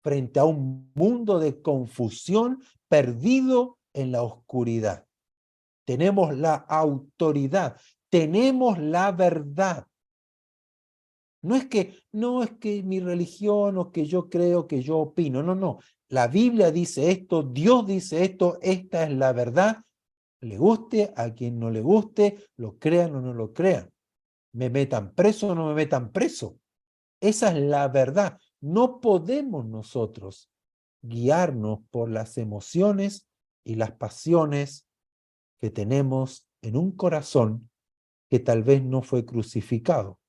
frente a un mundo de confusión perdido en la oscuridad. Tenemos la autoridad, tenemos la verdad. No es que mi religión o que yo creo, que yo opino, no. La Biblia dice esto, Dios dice esto, esta es la verdad. Le guste a quien no le guste, lo crean o no lo crean. Me metan preso o no me metan preso. Esa es la verdad. No podemos nosotros guiarnos por las emociones y las pasiones que tenemos en un corazón que tal vez no fue crucificado.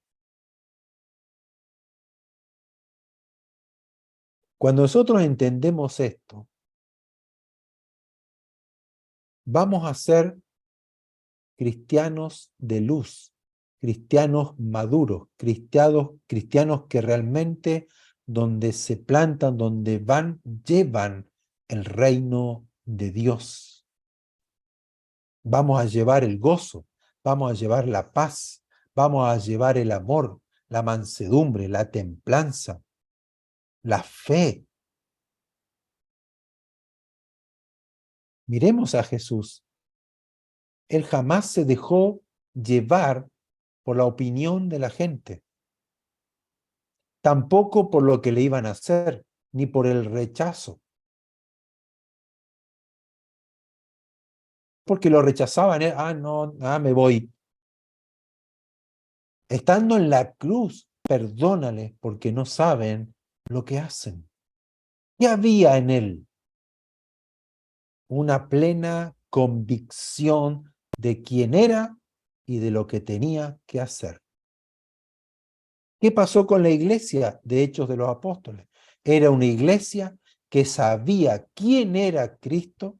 Cuando nosotros entendemos esto, vamos a ser cristianos de luz, cristianos maduros, cristianos que realmente donde se plantan, donde van, llevan el reino de Dios. Vamos a llevar el gozo, vamos a llevar la paz, vamos a llevar el amor, la mansedumbre, la templanza, la fe. Miremos a Jesús. Él jamás se dejó llevar por la opinión de la gente, tampoco por lo que le iban a hacer, ni por el rechazo. Porque lo rechazaban, no, me voy. Estando en la cruz, perdónales porque no saben lo que hacen. ¿Qué había en él? Una plena convicción de quién era y de lo que tenía que hacer. ¿Qué pasó con la iglesia de Hechos de los Apóstoles? Era una iglesia que sabía quién era Cristo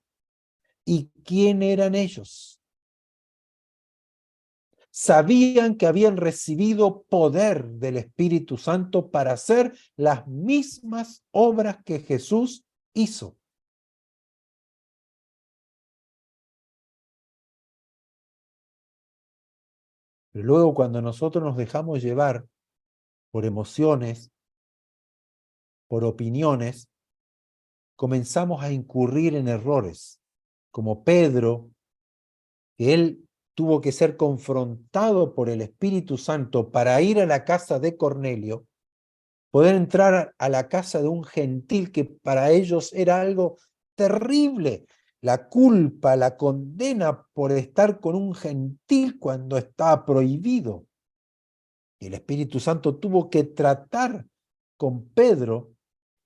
y quién eran ellos. Sabían que habían recibido poder del Espíritu Santo para hacer las mismas obras que Jesús hizo. Pero luego, cuando nosotros nos dejamos llevar por emociones, por opiniones, comenzamos a incurrir en errores, como Pedro, que él tuvo que ser confrontado por el Espíritu Santo para ir a la casa de Cornelio, poder entrar a la casa de un gentil que para ellos era algo terrible. La culpa, la condena por estar con un gentil cuando estaba prohibido. El Espíritu Santo tuvo que tratar con Pedro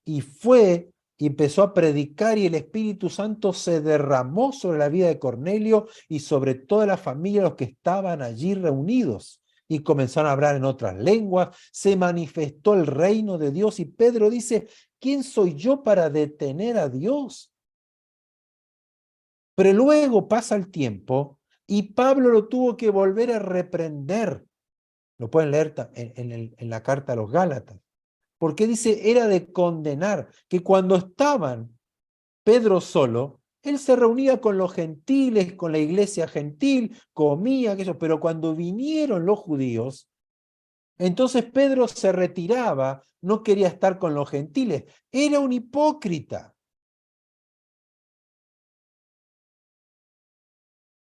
y fue y empezó a predicar y el Espíritu Santo se derramó sobre la vida de Cornelio y sobre toda la familia, los que estaban allí reunidos. Y comenzaron a hablar en otras lenguas, se manifestó el reino de Dios y Pedro dice, ¿quién soy yo para detener a Dios? Pero luego pasa el tiempo y Pablo lo tuvo que volver a reprender. Lo pueden leer en la carta a los Gálatas. Porque dice, era de condenar, que cuando estaban Pedro solo, él se reunía con los gentiles, con la iglesia gentil, comía, aquello, pero cuando vinieron los judíos, entonces Pedro se retiraba, no quería estar con los gentiles, era un hipócrita.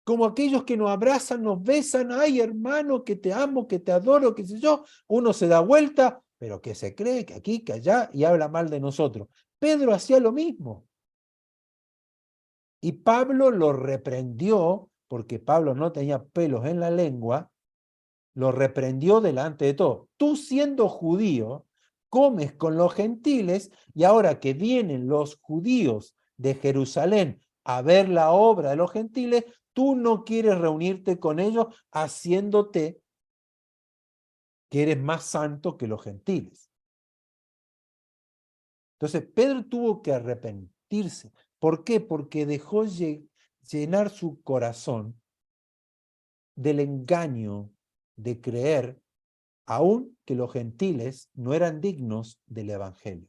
Como aquellos que nos abrazan, nos besan, ay hermano, que te amo, que te adoro, qué sé yo, uno se da vuelta, pero que se cree que aquí, que allá, y habla mal de nosotros. Pedro hacía lo mismo. Y Pablo lo reprendió, porque Pablo no tenía pelos en la lengua, lo reprendió delante de todo. Tú siendo judío, comes con los gentiles y ahora que vienen los judíos de Jerusalén a ver la obra de los gentiles, tú no quieres reunirte con ellos haciéndote que eres más santo que los gentiles. Entonces Pedro tuvo que arrepentirse. ¿Por qué? Porque dejó llenar su corazón del engaño de creer aún que los gentiles no eran dignos del evangelio.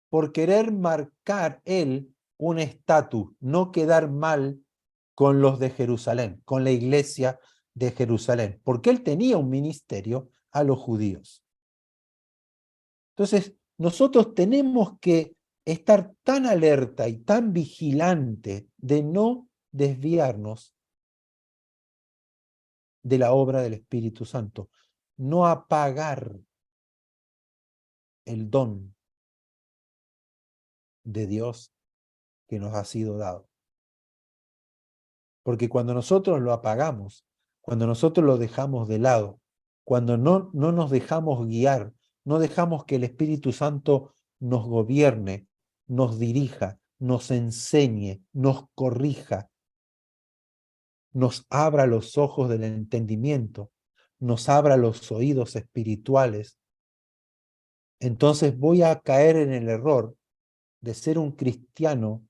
Por querer marcar él un estatus, no quedar mal con los de Jerusalén, con la iglesia de Jerusalén, porque él tenía un ministerio a los judíos. Entonces, nosotros tenemos que estar tan alerta y tan vigilante de no desviarnos de la obra del Espíritu Santo, no apagar el don de Dios que nos ha sido dado. Porque cuando nosotros lo apagamos, cuando nosotros lo dejamos de lado, cuando no nos dejamos guiar, no dejamos que el Espíritu Santo nos gobierne, nos dirija, nos enseñe, nos corrija, nos abra los ojos del entendimiento, nos abra los oídos espirituales, entonces voy a caer en el error de ser un cristiano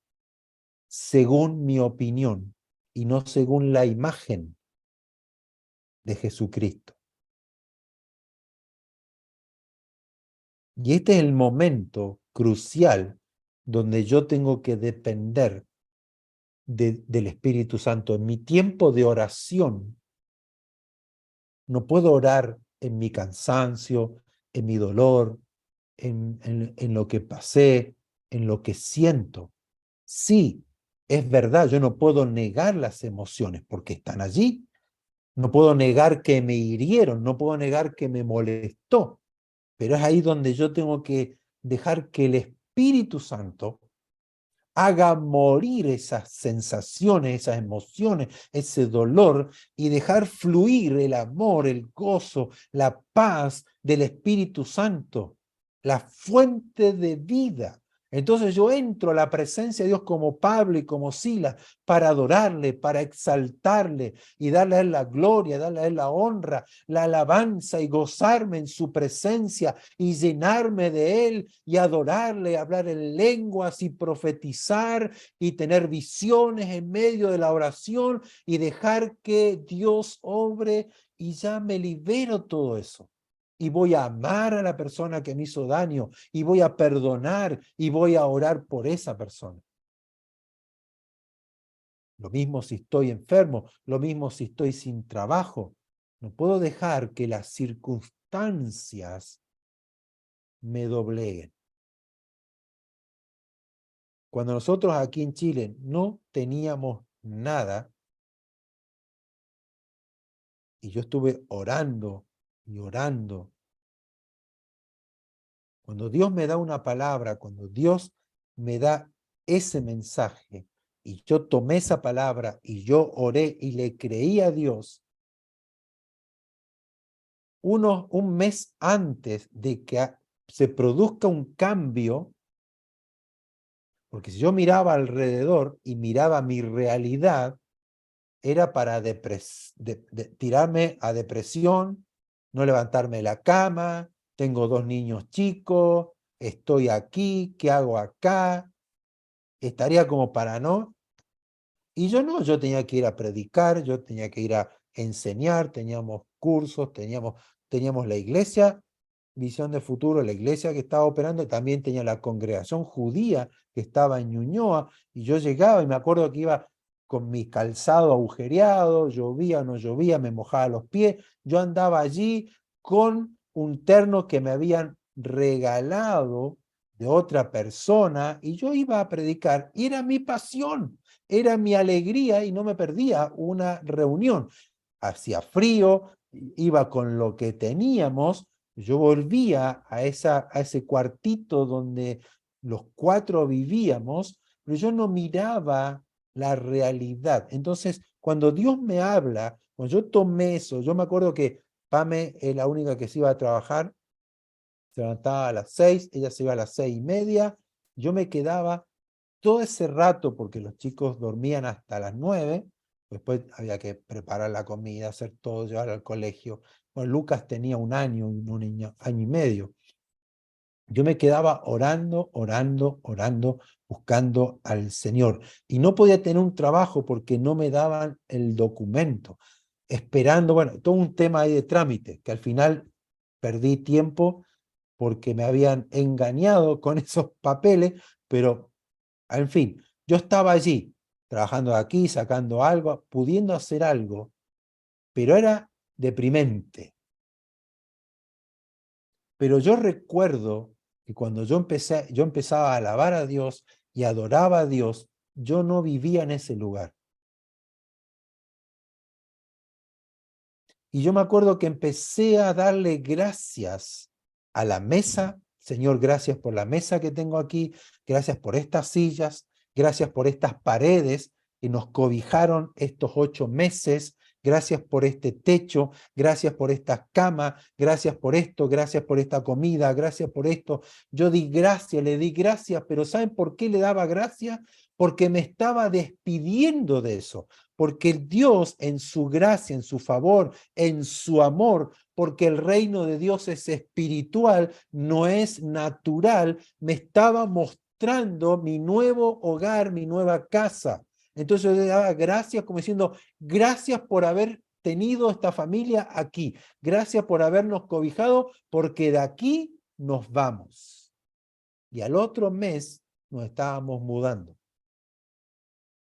según mi opinión y no según la imagen de Jesucristo. Y este es el momento crucial donde yo tengo que depender del Espíritu Santo. En mi tiempo de oración, no puedo orar en mi cansancio, en mi dolor, en lo que pasé, en lo que siento. Sí, es verdad, yo no puedo negar las emociones porque están allí. No puedo negar que me hirieron, no puedo negar que me molestó, pero es ahí donde yo tengo que dejar que el Espíritu Santo haga morir esas sensaciones, esas emociones, ese dolor y dejar fluir el amor, el gozo, la paz del Espíritu Santo, la fuente de vida. Entonces yo entro a la presencia de Dios como Pablo y como Silas para adorarle, para exaltarle y darle a él la gloria, darle a él la honra, la alabanza y gozarme en su presencia y llenarme de él y adorarle, hablar en lenguas y profetizar y tener visiones en medio de la oración y dejar que Dios obre y ya me libero todo eso. Y voy a amar a la persona que me hizo daño, y voy a perdonar, y voy a orar por esa persona. Lo mismo si estoy enfermo, lo mismo si estoy sin trabajo. No puedo dejar que las circunstancias me dobleguen. Cuando nosotros aquí en Chile no teníamos nada, y yo estuve orando y orando, cuando Dios me da una palabra, cuando Dios me da ese mensaje, y yo tomé esa palabra y yo oré y le creí a Dios, un mes antes de que se produzca un cambio, porque si yo miraba alrededor y miraba mi realidad, era para tirarme a depresión, no levantarme de la cama, tengo 2 niños chicos, estoy aquí, ¿qué hago acá? Estaría como para no. Y yo no, yo tenía que ir a predicar, yo tenía que ir a enseñar, teníamos cursos, teníamos la iglesia, Visión de Futuro, la iglesia que estaba operando, también tenía la congregación judía que estaba en Ñuñoa, y yo llegaba y me acuerdo que iba con mi calzado agujereado, llovía o no llovía, me mojaba los pies, yo andaba allí con un terno que me habían regalado de otra persona, y yo iba a predicar, y era mi pasión, era mi alegría, y no me perdía una reunión. Hacía frío, iba con lo que teníamos, yo volvía a ese cuartito donde los 4 vivíamos, pero yo no miraba la realidad. Entonces, cuando Dios me habla, cuando yo tomé eso, yo me acuerdo que Pame es la única que se iba a trabajar, se levantaba a las 6, ella se iba a las 6:30, yo me quedaba todo ese rato, porque los chicos dormían hasta las 9, después había que preparar la comida, hacer todo, llevar al colegio. Bueno, Lucas tenía 1 año, un niño, año y medio. Yo me quedaba orando, orando, orando, buscando al Señor. Y no podía tener un trabajo porque no me daban el documento. Esperando, bueno, todo un tema ahí de trámite, que al final perdí tiempo porque me habían engañado con esos papeles, pero en fin, yo estaba allí, trabajando aquí, sacando algo, pudiendo hacer algo, pero era deprimente. Pero yo recuerdo que cuando yo empezaba a alabar a Dios y adoraba a Dios, yo no vivía en ese lugar. Y yo me acuerdo que empecé a darle gracias a la mesa. Señor, gracias por la mesa que tengo aquí, gracias por estas sillas, gracias por estas paredes que nos cobijaron estos 8 meses, gracias por este techo, gracias por esta cama, gracias por esto, gracias por esta comida, gracias por esto. Yo di gracias, le di gracias, pero ¿saben por qué le daba gracias? Porque me estaba despidiendo de eso, porque Dios en su gracia, en su favor, en su amor, porque el reino de Dios es espiritual, no es natural, me estaba mostrando mi nuevo hogar, mi nueva casa. Entonces yo le daba gracias como diciendo, gracias por haber tenido esta familia aquí, gracias por habernos cobijado, porque de aquí nos vamos. Y al otro mes nos estábamos mudando.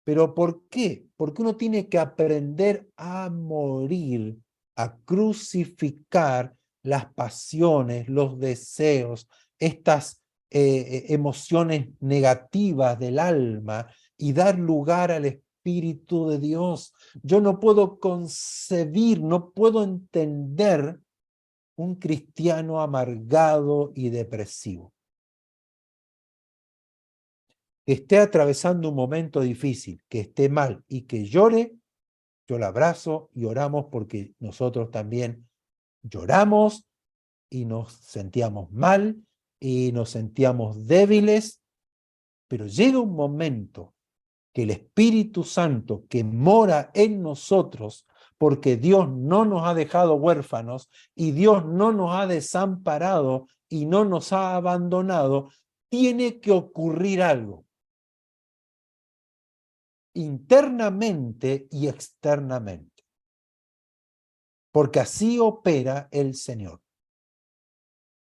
¿Pero por qué? Porque uno tiene que aprender a morir, a crucificar las pasiones, los deseos, estas emociones negativas del alma y dar lugar al Espíritu de Dios. Yo no puedo concebir, no puedo entender un cristiano amargado y depresivo, que esté atravesando un momento difícil, que esté mal y que llore. Yo la abrazo y oramos porque nosotros también lloramos y nos sentíamos mal y nos sentíamos débiles, pero llega un momento que el Espíritu Santo que mora en nosotros, porque Dios no nos ha dejado huérfanos y Dios no nos ha desamparado y no nos ha abandonado, tiene que ocurrir algo internamente y externamente, porque así opera el Señor.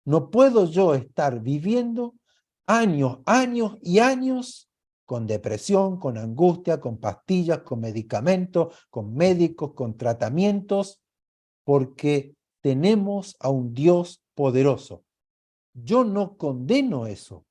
No puedo yo estar viviendo años, años y años con depresión, con angustia, con pastillas, con medicamentos, con médicos, con tratamientos, porque tenemos a un Dios poderoso. Yo no condeno eso,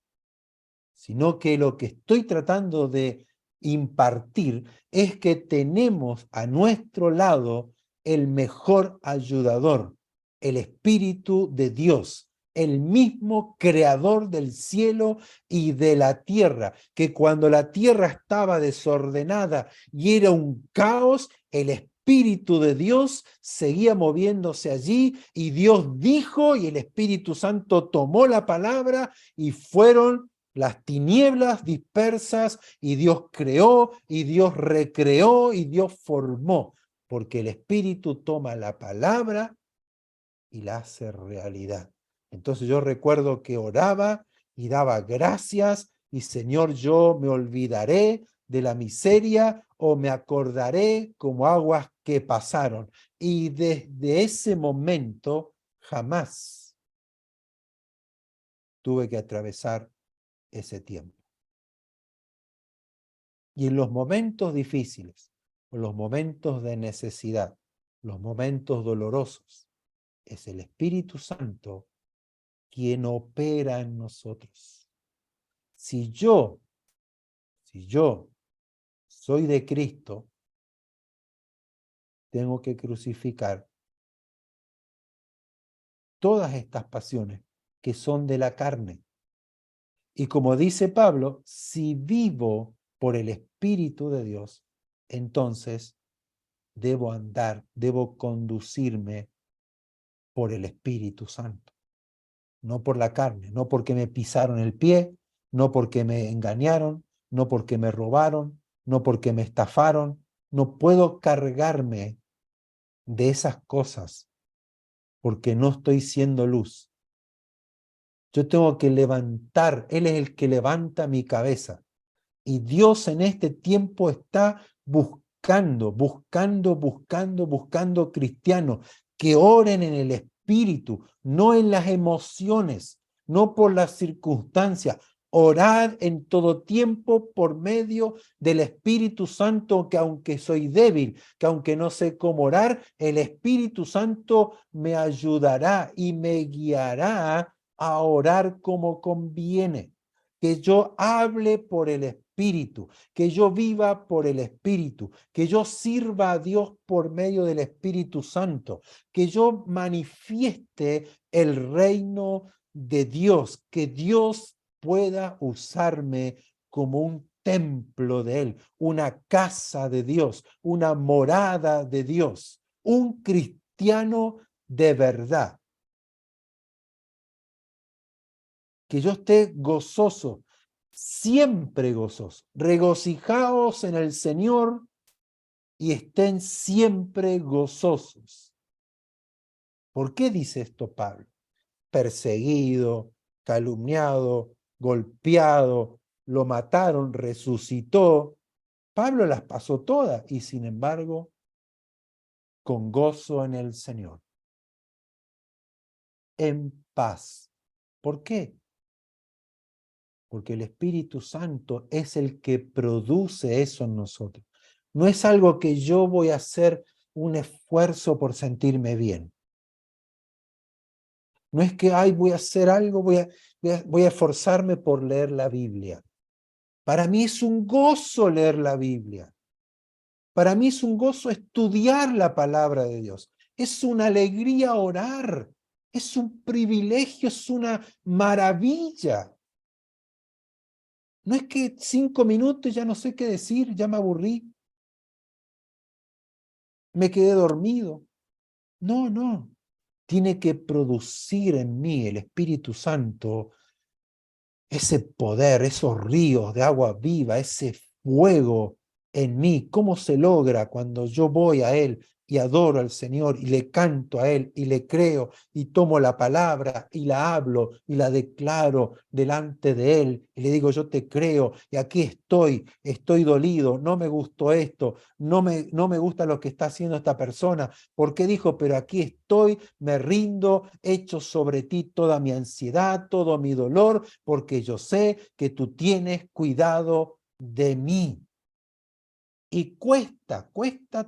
sino que lo que estoy tratando de impartir es que tenemos a nuestro lado el mejor ayudador, el Espíritu de Dios, el mismo creador del cielo y de la tierra, que cuando la tierra estaba desordenada y era un caos, el Espíritu de Dios seguía moviéndose allí y Dios dijo y el Espíritu Santo tomó la palabra y fueron las tinieblas dispersas y Dios creó y Dios recreó y Dios formó, porque el Espíritu toma la palabra y la hace realidad. Entonces yo recuerdo que oraba y daba gracias y Señor, yo me olvidaré de la miseria o me acordaré como aguas que pasaron. Y desde ese momento jamás tuve que atravesar ese tiempo. Y en los momentos difíciles, en los momentos de necesidad, los momentos dolorosos, es el Espíritu Santo quien opera en nosotros. Si yo soy de Cristo, tengo que crucificar todas estas pasiones que son de la carne. Y como dice Pablo, si vivo por el Espíritu de Dios, entonces debo andar, debo conducirme por el Espíritu Santo, no por la carne, no porque me pisaron el pie, no porque me engañaron, no porque me robaron, no porque me estafaron. No puedo cargarme de esas cosas porque no estoy siendo luz. Yo tengo que levantar, Él es el que levanta mi cabeza. Y Dios en este tiempo está buscando cristianos que oren en el Espíritu, no en las emociones, no por las circunstancias. Orad en todo tiempo por medio del Espíritu Santo, que aunque soy débil, que aunque no sé cómo orar, el Espíritu Santo me ayudará y me guiará a orar como conviene. Que yo hable por el Espíritu, que yo viva por el Espíritu, que yo sirva a Dios por medio del Espíritu Santo, que yo manifieste el reino de Dios, que Dios pueda usarme como un templo de Él, una casa de Dios, una morada de Dios, un cristiano de verdad. Que yo esté gozoso, siempre gozoso. Regocijaos en el Señor y estén siempre gozosos. ¿Por qué dice esto Pablo? Perseguido, calumniado, golpeado, lo mataron, resucitó. Pablo las pasó todas y sin embargo, con gozo en el Señor, en paz. ¿Por qué? Porque el Espíritu Santo es el que produce eso en nosotros. No es algo que yo voy a hacer un esfuerzo por sentirme bien. No es que, ay, voy a hacer algo, voy a esforzarme por leer la Biblia. Para mí es un gozo leer la Biblia. Para mí es un gozo estudiar la palabra de Dios. Es una alegría orar. Es un privilegio, es una maravilla. No es que 5 minutos ya no sé qué decir, ya me aburrí, me quedé dormido. No, no. Tiene que producir en mí el Espíritu Santo ese poder, esos ríos de agua viva, ese fuego en mí. ¿Cómo se logra cuando yo voy a Él y adoro al Señor y le canto a Él y le creo y tomo la palabra y la hablo y la declaro delante de Él y le digo yo te creo y aquí estoy dolido, no me gustó esto, no me gusta lo que está haciendo esta persona, porque dijo, pero aquí estoy, me rindo, echo sobre ti toda mi ansiedad, todo mi dolor, porque yo sé que tú tienes cuidado de mí. Y cuesta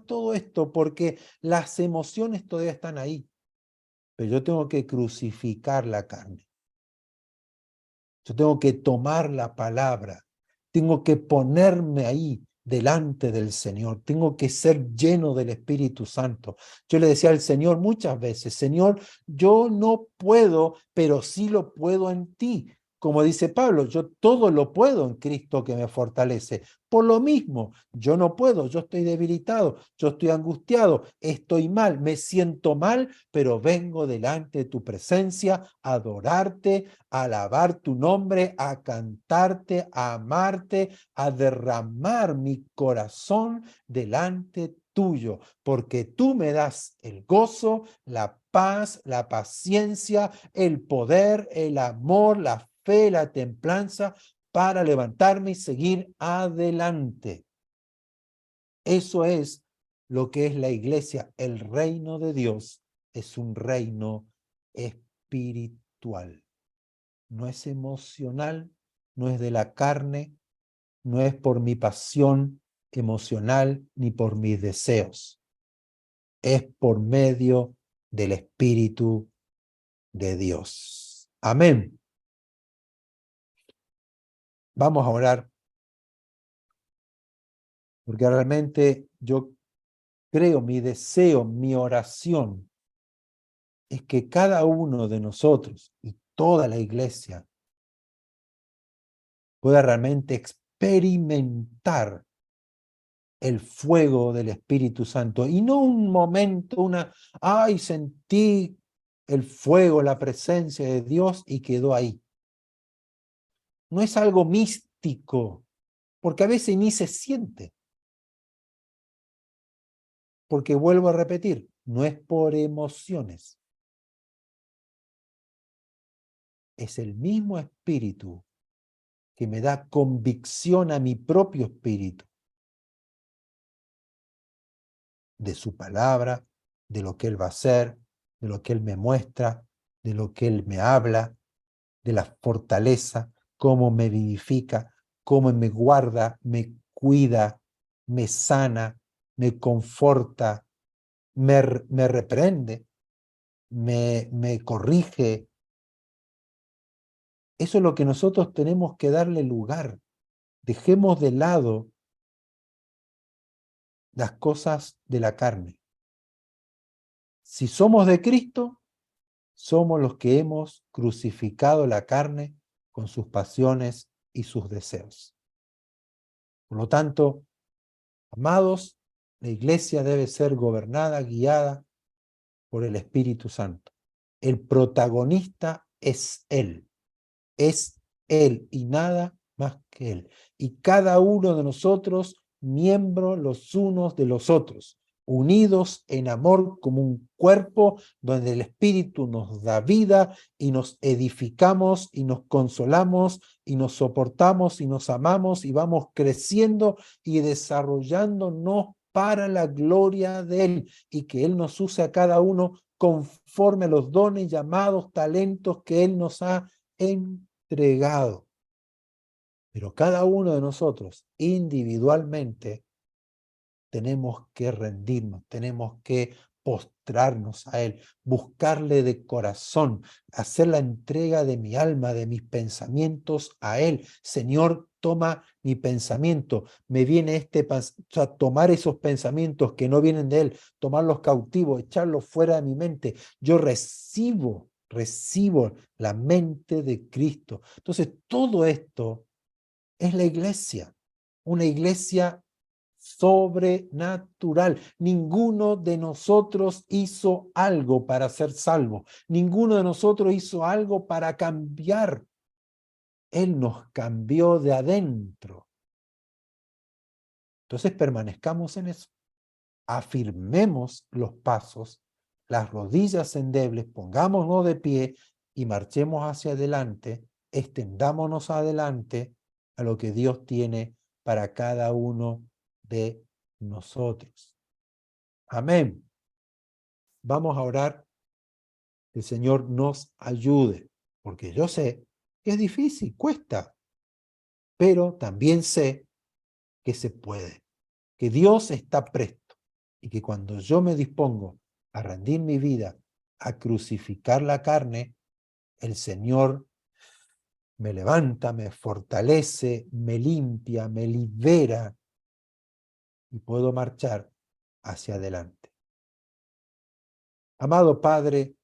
todo esto porque las emociones todavía están ahí. Pero yo tengo que crucificar la carne. Yo tengo que tomar la palabra. Tengo que ponerme ahí delante del Señor. Tengo que ser lleno del Espíritu Santo. Yo le decía al Señor muchas veces, Señor, yo no puedo, pero sí lo puedo en ti. Como dice Pablo, yo todo lo puedo en Cristo que me fortalece. Por lo mismo, yo no puedo, yo estoy debilitado, yo estoy angustiado, estoy mal, me siento mal, pero vengo delante de tu presencia a adorarte, a alabar tu nombre, a cantarte, a amarte, a derramar mi corazón delante tuyo, porque tú me das el gozo, la paz, la paciencia, el poder, el amor, la fe, la templanza para levantarme y seguir adelante. Eso es lo que es la iglesia. El reino de Dios es un reino espiritual. No es emocional, no es de la carne, no es por mi pasión emocional ni por mis deseos. Es por medio del Espíritu de Dios. Amén. Vamos a orar, porque realmente yo creo, mi deseo, mi oración es que cada uno de nosotros y toda la iglesia pueda realmente experimentar el fuego del Espíritu Santo y no un momento, ay, sentí el fuego, la presencia de Dios y quedó ahí. No es algo místico, porque a veces ni se siente. Porque vuelvo a repetir, no es por emociones. Es el mismo espíritu que me da convicción a mi propio espíritu de su palabra, de lo que Él va a hacer, de lo que Él me muestra, de lo que Él me habla, de la fortaleza, cómo me vivifica, cómo me guarda, me cuida, me sana, me conforta, me reprende, me corrige. Eso es lo que nosotros tenemos que darle lugar. Dejemos de lado las cosas de la carne. Si somos de Cristo, somos los que hemos crucificado la carne con sus pasiones y sus deseos. Por lo tanto, amados, la iglesia debe ser gobernada, guiada por el Espíritu Santo. El protagonista es Él y nada más que Él. Y cada uno de nosotros, miembros los unos de los otros, unidos en amor como un cuerpo donde el Espíritu nos da vida y nos edificamos y nos consolamos y nos soportamos y nos amamos y vamos creciendo y desarrollándonos para la gloria de Él y que Él nos use a cada uno conforme a los dones, llamados, talentos que Él nos ha entregado. Pero cada uno de nosotros individualmente tenemos que rendirnos, tenemos que postrarnos a Él, buscarle de corazón, hacer la entrega de mi alma, de mis pensamientos a Él. Señor, toma mi pensamiento, me viene o sea, tomar esos pensamientos que no vienen de Él, tomarlos cautivos, echarlos fuera de mi mente. Yo recibo la mente de Cristo. Entonces, todo esto es la iglesia, una iglesia sobrenatural. Ninguno de nosotros hizo algo para ser salvo. Ninguno de nosotros hizo algo para cambiar. Él nos cambió de adentro. Entonces permanezcamos en eso. Afirmemos los pasos, las rodillas endebles, pongámonos de pie y marchemos hacia adelante, extendámonos adelante a lo que Dios tiene para cada uno de nosotros. Amén. Vamos a orar que el Señor nos ayude, porque yo sé que es difícil, cuesta, pero también sé que se puede, que Dios está presto y que cuando yo me dispongo a rendir mi vida, a crucificar la carne, el Señor me levanta, me fortalece, me limpia, me libera y puedo marchar hacia adelante. Amado Padre,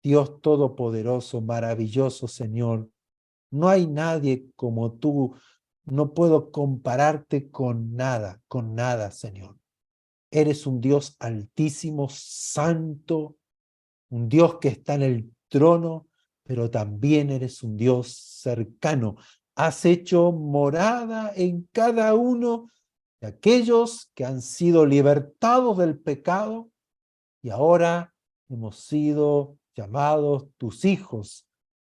Dios Todopoderoso, maravilloso Señor, No hay nadie como tú. No puedo compararte con nada, Señor. Eres un Dios altísimo, santo, un Dios que está en el trono, pero también eres un Dios cercano. Has hecho morada en cada uno de aquellos que han sido libertados del pecado y ahora hemos sido llamados tus hijos,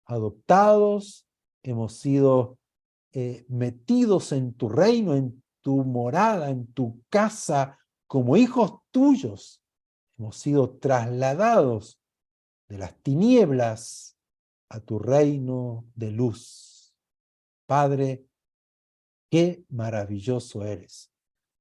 adoptados, hemos sido metidos en tu reino, en tu morada, en tu casa, como hijos tuyos. Hemos sido trasladados de las tinieblas a tu reino de luz. Padre, qué maravilloso eres.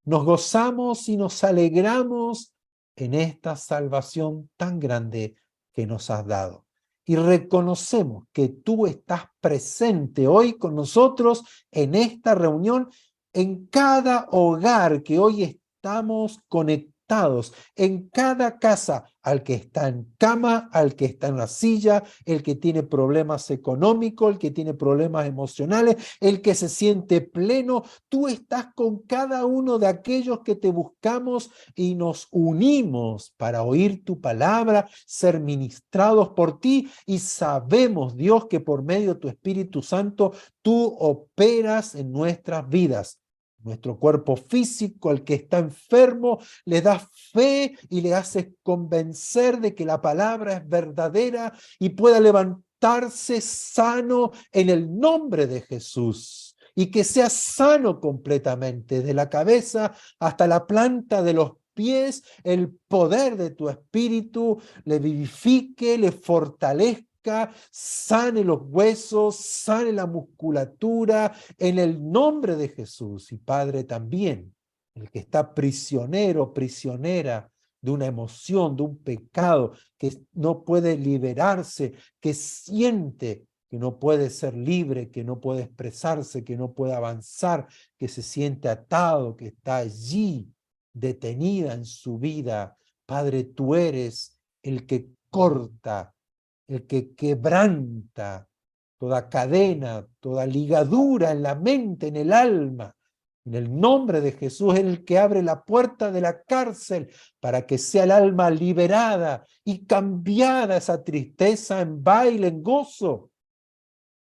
Nos gozamos y nos alegramos en esta salvación tan grande que nos has dado. Y reconocemos que tú estás presente hoy con nosotros en esta reunión, en cada hogar que hoy estamos conectados, en cada casa, al que está en cama, al que está en la silla, el que tiene problemas económicos, el que tiene problemas emocionales, el que se siente pleno. Tú estás con cada uno de aquellos que te buscamos y nos unimos para oír tu palabra, ser ministrados por ti, y sabemos, Dios, que por medio de tu Espíritu Santo tú operas en nuestras vidas. Nuestro cuerpo físico, al que está enfermo, le das fe y le haces convencer de que la palabra es verdadera y pueda levantarse sano en el nombre de Jesús. Y que sea sano completamente, de la cabeza hasta la planta de los pies, el poder de tu espíritu le vivifique, le fortalezca, sane los huesos, sane la musculatura, en el nombre de Jesús. Y Padre, también el que está prisionero, prisionera de una emoción, de un pecado, que no puede liberarse, que siente que no puede ser libre, que no puede expresarse, que no puede avanzar, que se siente atado, que está allí detenida en su vida. Padre, tú eres el que corta, el que quebranta toda cadena, toda ligadura en la mente, en el alma. En el nombre de Jesús, el que abre la puerta de la cárcel para que sea el alma liberada y cambiada esa tristeza en baile, en gozo,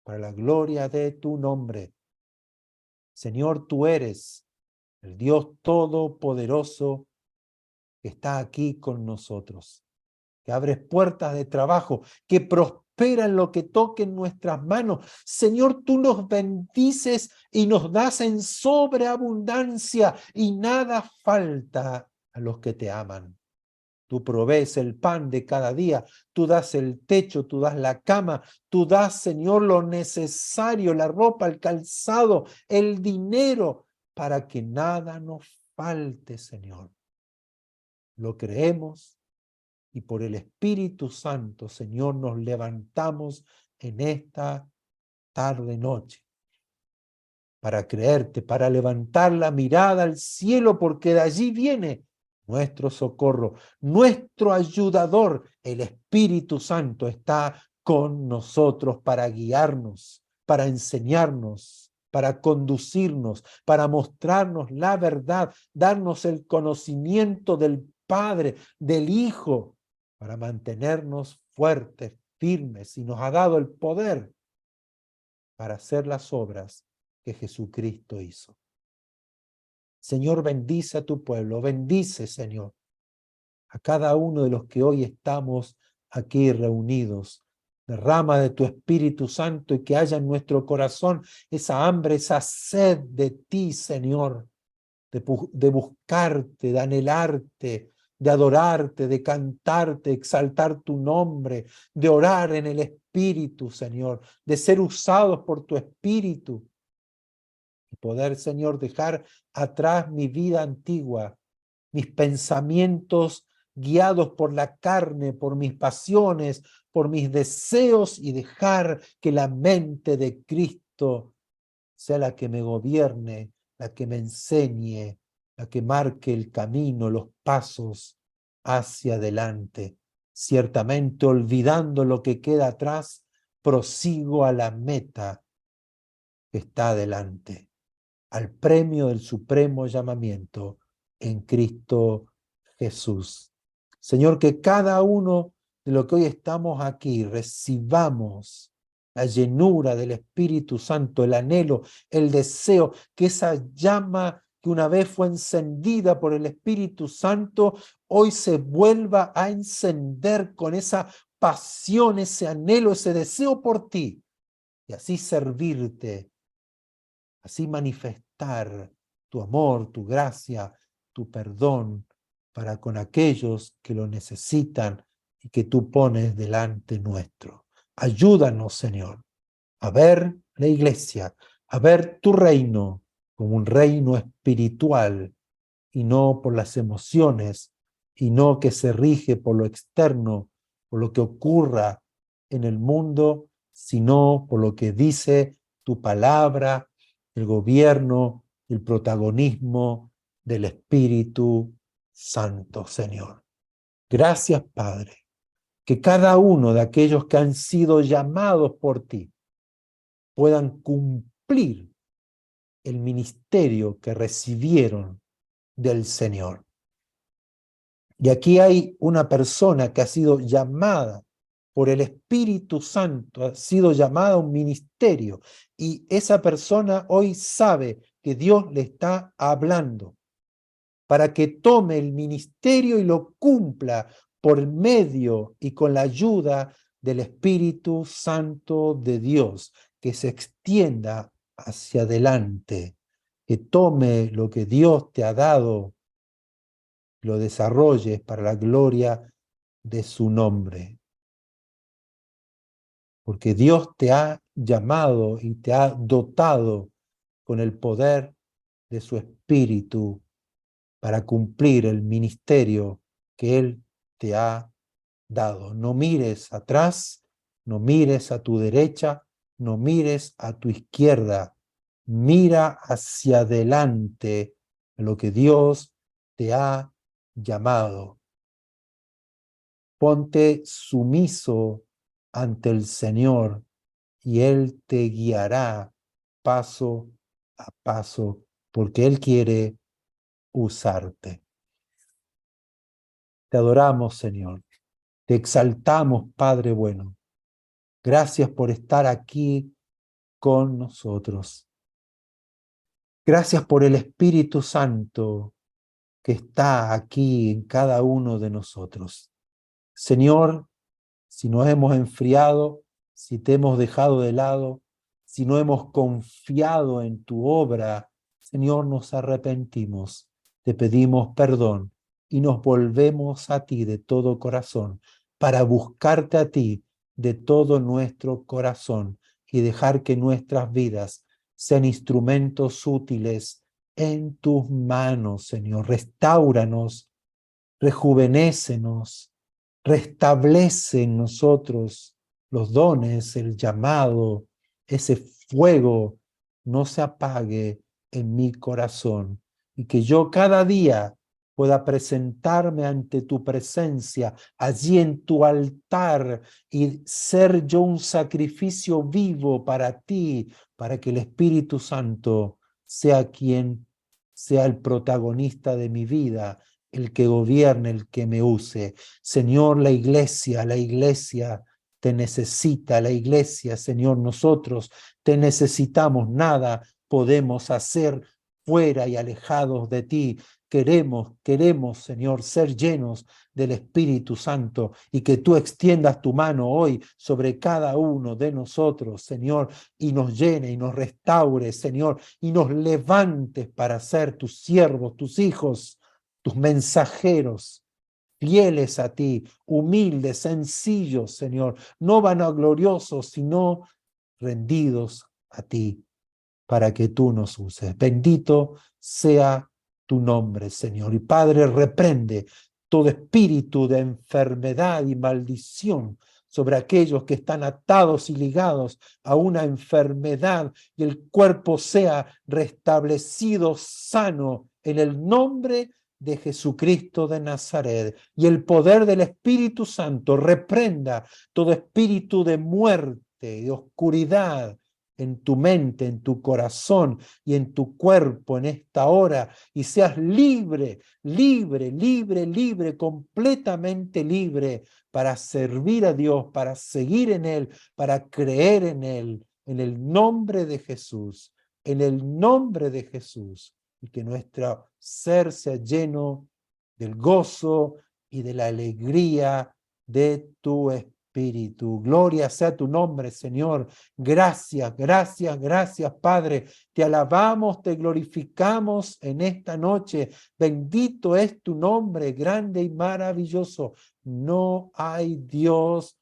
para la gloria de tu nombre. Señor, tú eres el Dios todopoderoso que está aquí con nosotros, que abres puertas de trabajo, que prospera en lo que toque en nuestras manos. Señor, tú nos bendices y nos das en sobreabundancia y nada falta a los que te aman. Tú provees el pan de cada día, tú das el techo, tú das la cama, tú das, Señor, lo necesario, la ropa, el calzado, el dinero, para que nada nos falte, Señor. Lo creemos y por el Espíritu Santo, Señor, nos levantamos en esta tarde-noche para creerte, para levantar la mirada al cielo, porque de allí viene nuestro socorro, nuestro ayudador. El Espíritu Santo está con nosotros para guiarnos, para enseñarnos, para conducirnos, para mostrarnos la verdad, darnos el conocimiento del Padre, del Hijo, para mantenernos fuertes, firmes, y nos ha dado el poder para hacer las obras que Jesucristo hizo. Señor, bendice a tu pueblo, bendice, Señor, a cada uno de los que hoy estamos aquí reunidos. Derrama de tu Espíritu Santo y que haya en nuestro corazón esa hambre, esa sed de ti, Señor, de buscarte, de anhelarte, de adorarte, de cantarte, exaltar tu nombre, de orar en el Espíritu, Señor, de ser usados por tu Espíritu. Y poder, Señor, dejar atrás mi vida antigua, mis pensamientos guiados por la carne, por mis pasiones, por mis deseos, y dejar que la mente de Cristo sea la que me gobierne, la que me enseñe, la que marque el camino, los pasos hacia adelante. Ciertamente, olvidando lo que queda atrás, prosigo a la meta que está adelante, al premio del supremo llamamiento en Cristo Jesús. Señor, que cada uno de los que hoy estamos aquí recibamos la llenura del Espíritu Santo, el anhelo, el deseo, que esa llama que una vez fue encendida por el Espíritu Santo, hoy se vuelva a encender con esa pasión, ese anhelo, ese deseo por ti, y así servirte, así manifestar tu amor, tu gracia, tu perdón para con aquellos que lo necesitan y que tú pones delante nuestro. Ayúdanos, Señor, a ver la iglesia, a ver tu reino como un reino espiritual y no por las emociones, y no que se rige por lo externo, por lo que ocurra en el mundo, sino por lo que dice tu palabra, el gobierno, el protagonismo del Espíritu Santo, Señor. Gracias, Padre, que cada uno de aquellos que han sido llamados por ti puedan cumplir el ministerio que recibieron del Señor. Y aquí hay una persona que ha sido llamada por el Espíritu Santo, ha sido llamada a un ministerio, y esa persona hoy sabe que Dios le está hablando para que tome el ministerio y lo cumpla por medio y con la ayuda del Espíritu Santo de Dios, que se extienda hacia adelante, que tome lo que Dios te ha dado, lo desarrolles para la gloria de su nombre. Porque Dios te ha llamado y te ha dotado con el poder de su Espíritu para cumplir el ministerio que Él te ha dado. No mires atrás, no mires a tu derecha, no mires a tu izquierda. Mira hacia adelante lo que Dios te ha llamado. Ponte sumiso ante el Señor y Él te guiará paso a paso, porque Él quiere usarte. Te adoramos, Señor. Te exaltamos, Padre bueno. Gracias por estar aquí con nosotros. Gracias por el Espíritu Santo que está aquí en cada uno de nosotros. Señor, si nos hemos enfriado, si te hemos dejado de lado, si no hemos confiado en tu obra, Señor, nos arrepentimos, te pedimos perdón y nos volvemos a ti de todo corazón para buscarte a ti de todo nuestro corazón y dejar que nuestras vidas sean instrumentos útiles en tus manos, Señor. Restáuranos, rejuvenécenos, restablece en nosotros los dones, el llamado, ese fuego no se apague en mi corazón y que yo cada día pueda presentarme ante tu presencia, allí en tu altar, y ser yo un sacrificio vivo para ti, para que el Espíritu Santo sea quien sea el protagonista de mi vida, el que gobierne, el que me use. Señor, la iglesia te necesita, la iglesia, Señor, nosotros te necesitamos, nada podemos hacer fuera y alejados de ti. Queremos, Señor, ser llenos del Espíritu Santo y que tú extiendas tu mano hoy sobre cada uno de nosotros, Señor, y nos llene y nos restaure, Señor, y nos levantes para ser tus siervos, tus hijos, tus mensajeros, fieles a ti, humildes, sencillos, Señor, no vanagloriosos, sino rendidos a ti, para que tú nos uses. Bendito sea tu nombre, Señor. Y Padre, reprende todo espíritu de enfermedad y maldición sobre aquellos que están atados y ligados a una enfermedad, y el cuerpo sea restablecido sano en el nombre de Jesucristo de Nazaret, y el poder del Espíritu Santo reprenda todo espíritu de muerte, de oscuridad, en tu mente, en tu corazón y en tu cuerpo en esta hora, y seas libre, libre, libre, libre, completamente libre para servir a Dios, para seguir en Él, para creer en Él, en el nombre de Jesús, en el nombre de Jesús, y que nuestro ser sea lleno del gozo y de la alegría de tu Espíritu. Gloria sea tu nombre, Señor. Gracias, gracias, gracias, Padre. Te alabamos, te glorificamos en esta noche. Bendito es tu nombre, grande y maravilloso. No hay Dios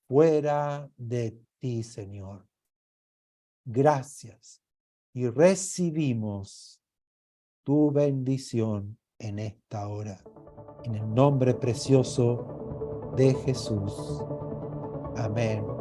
fuera de ti, Señor. Gracias. Y recibimos tu bendición en esta hora. En el nombre precioso de Jesús. Amén.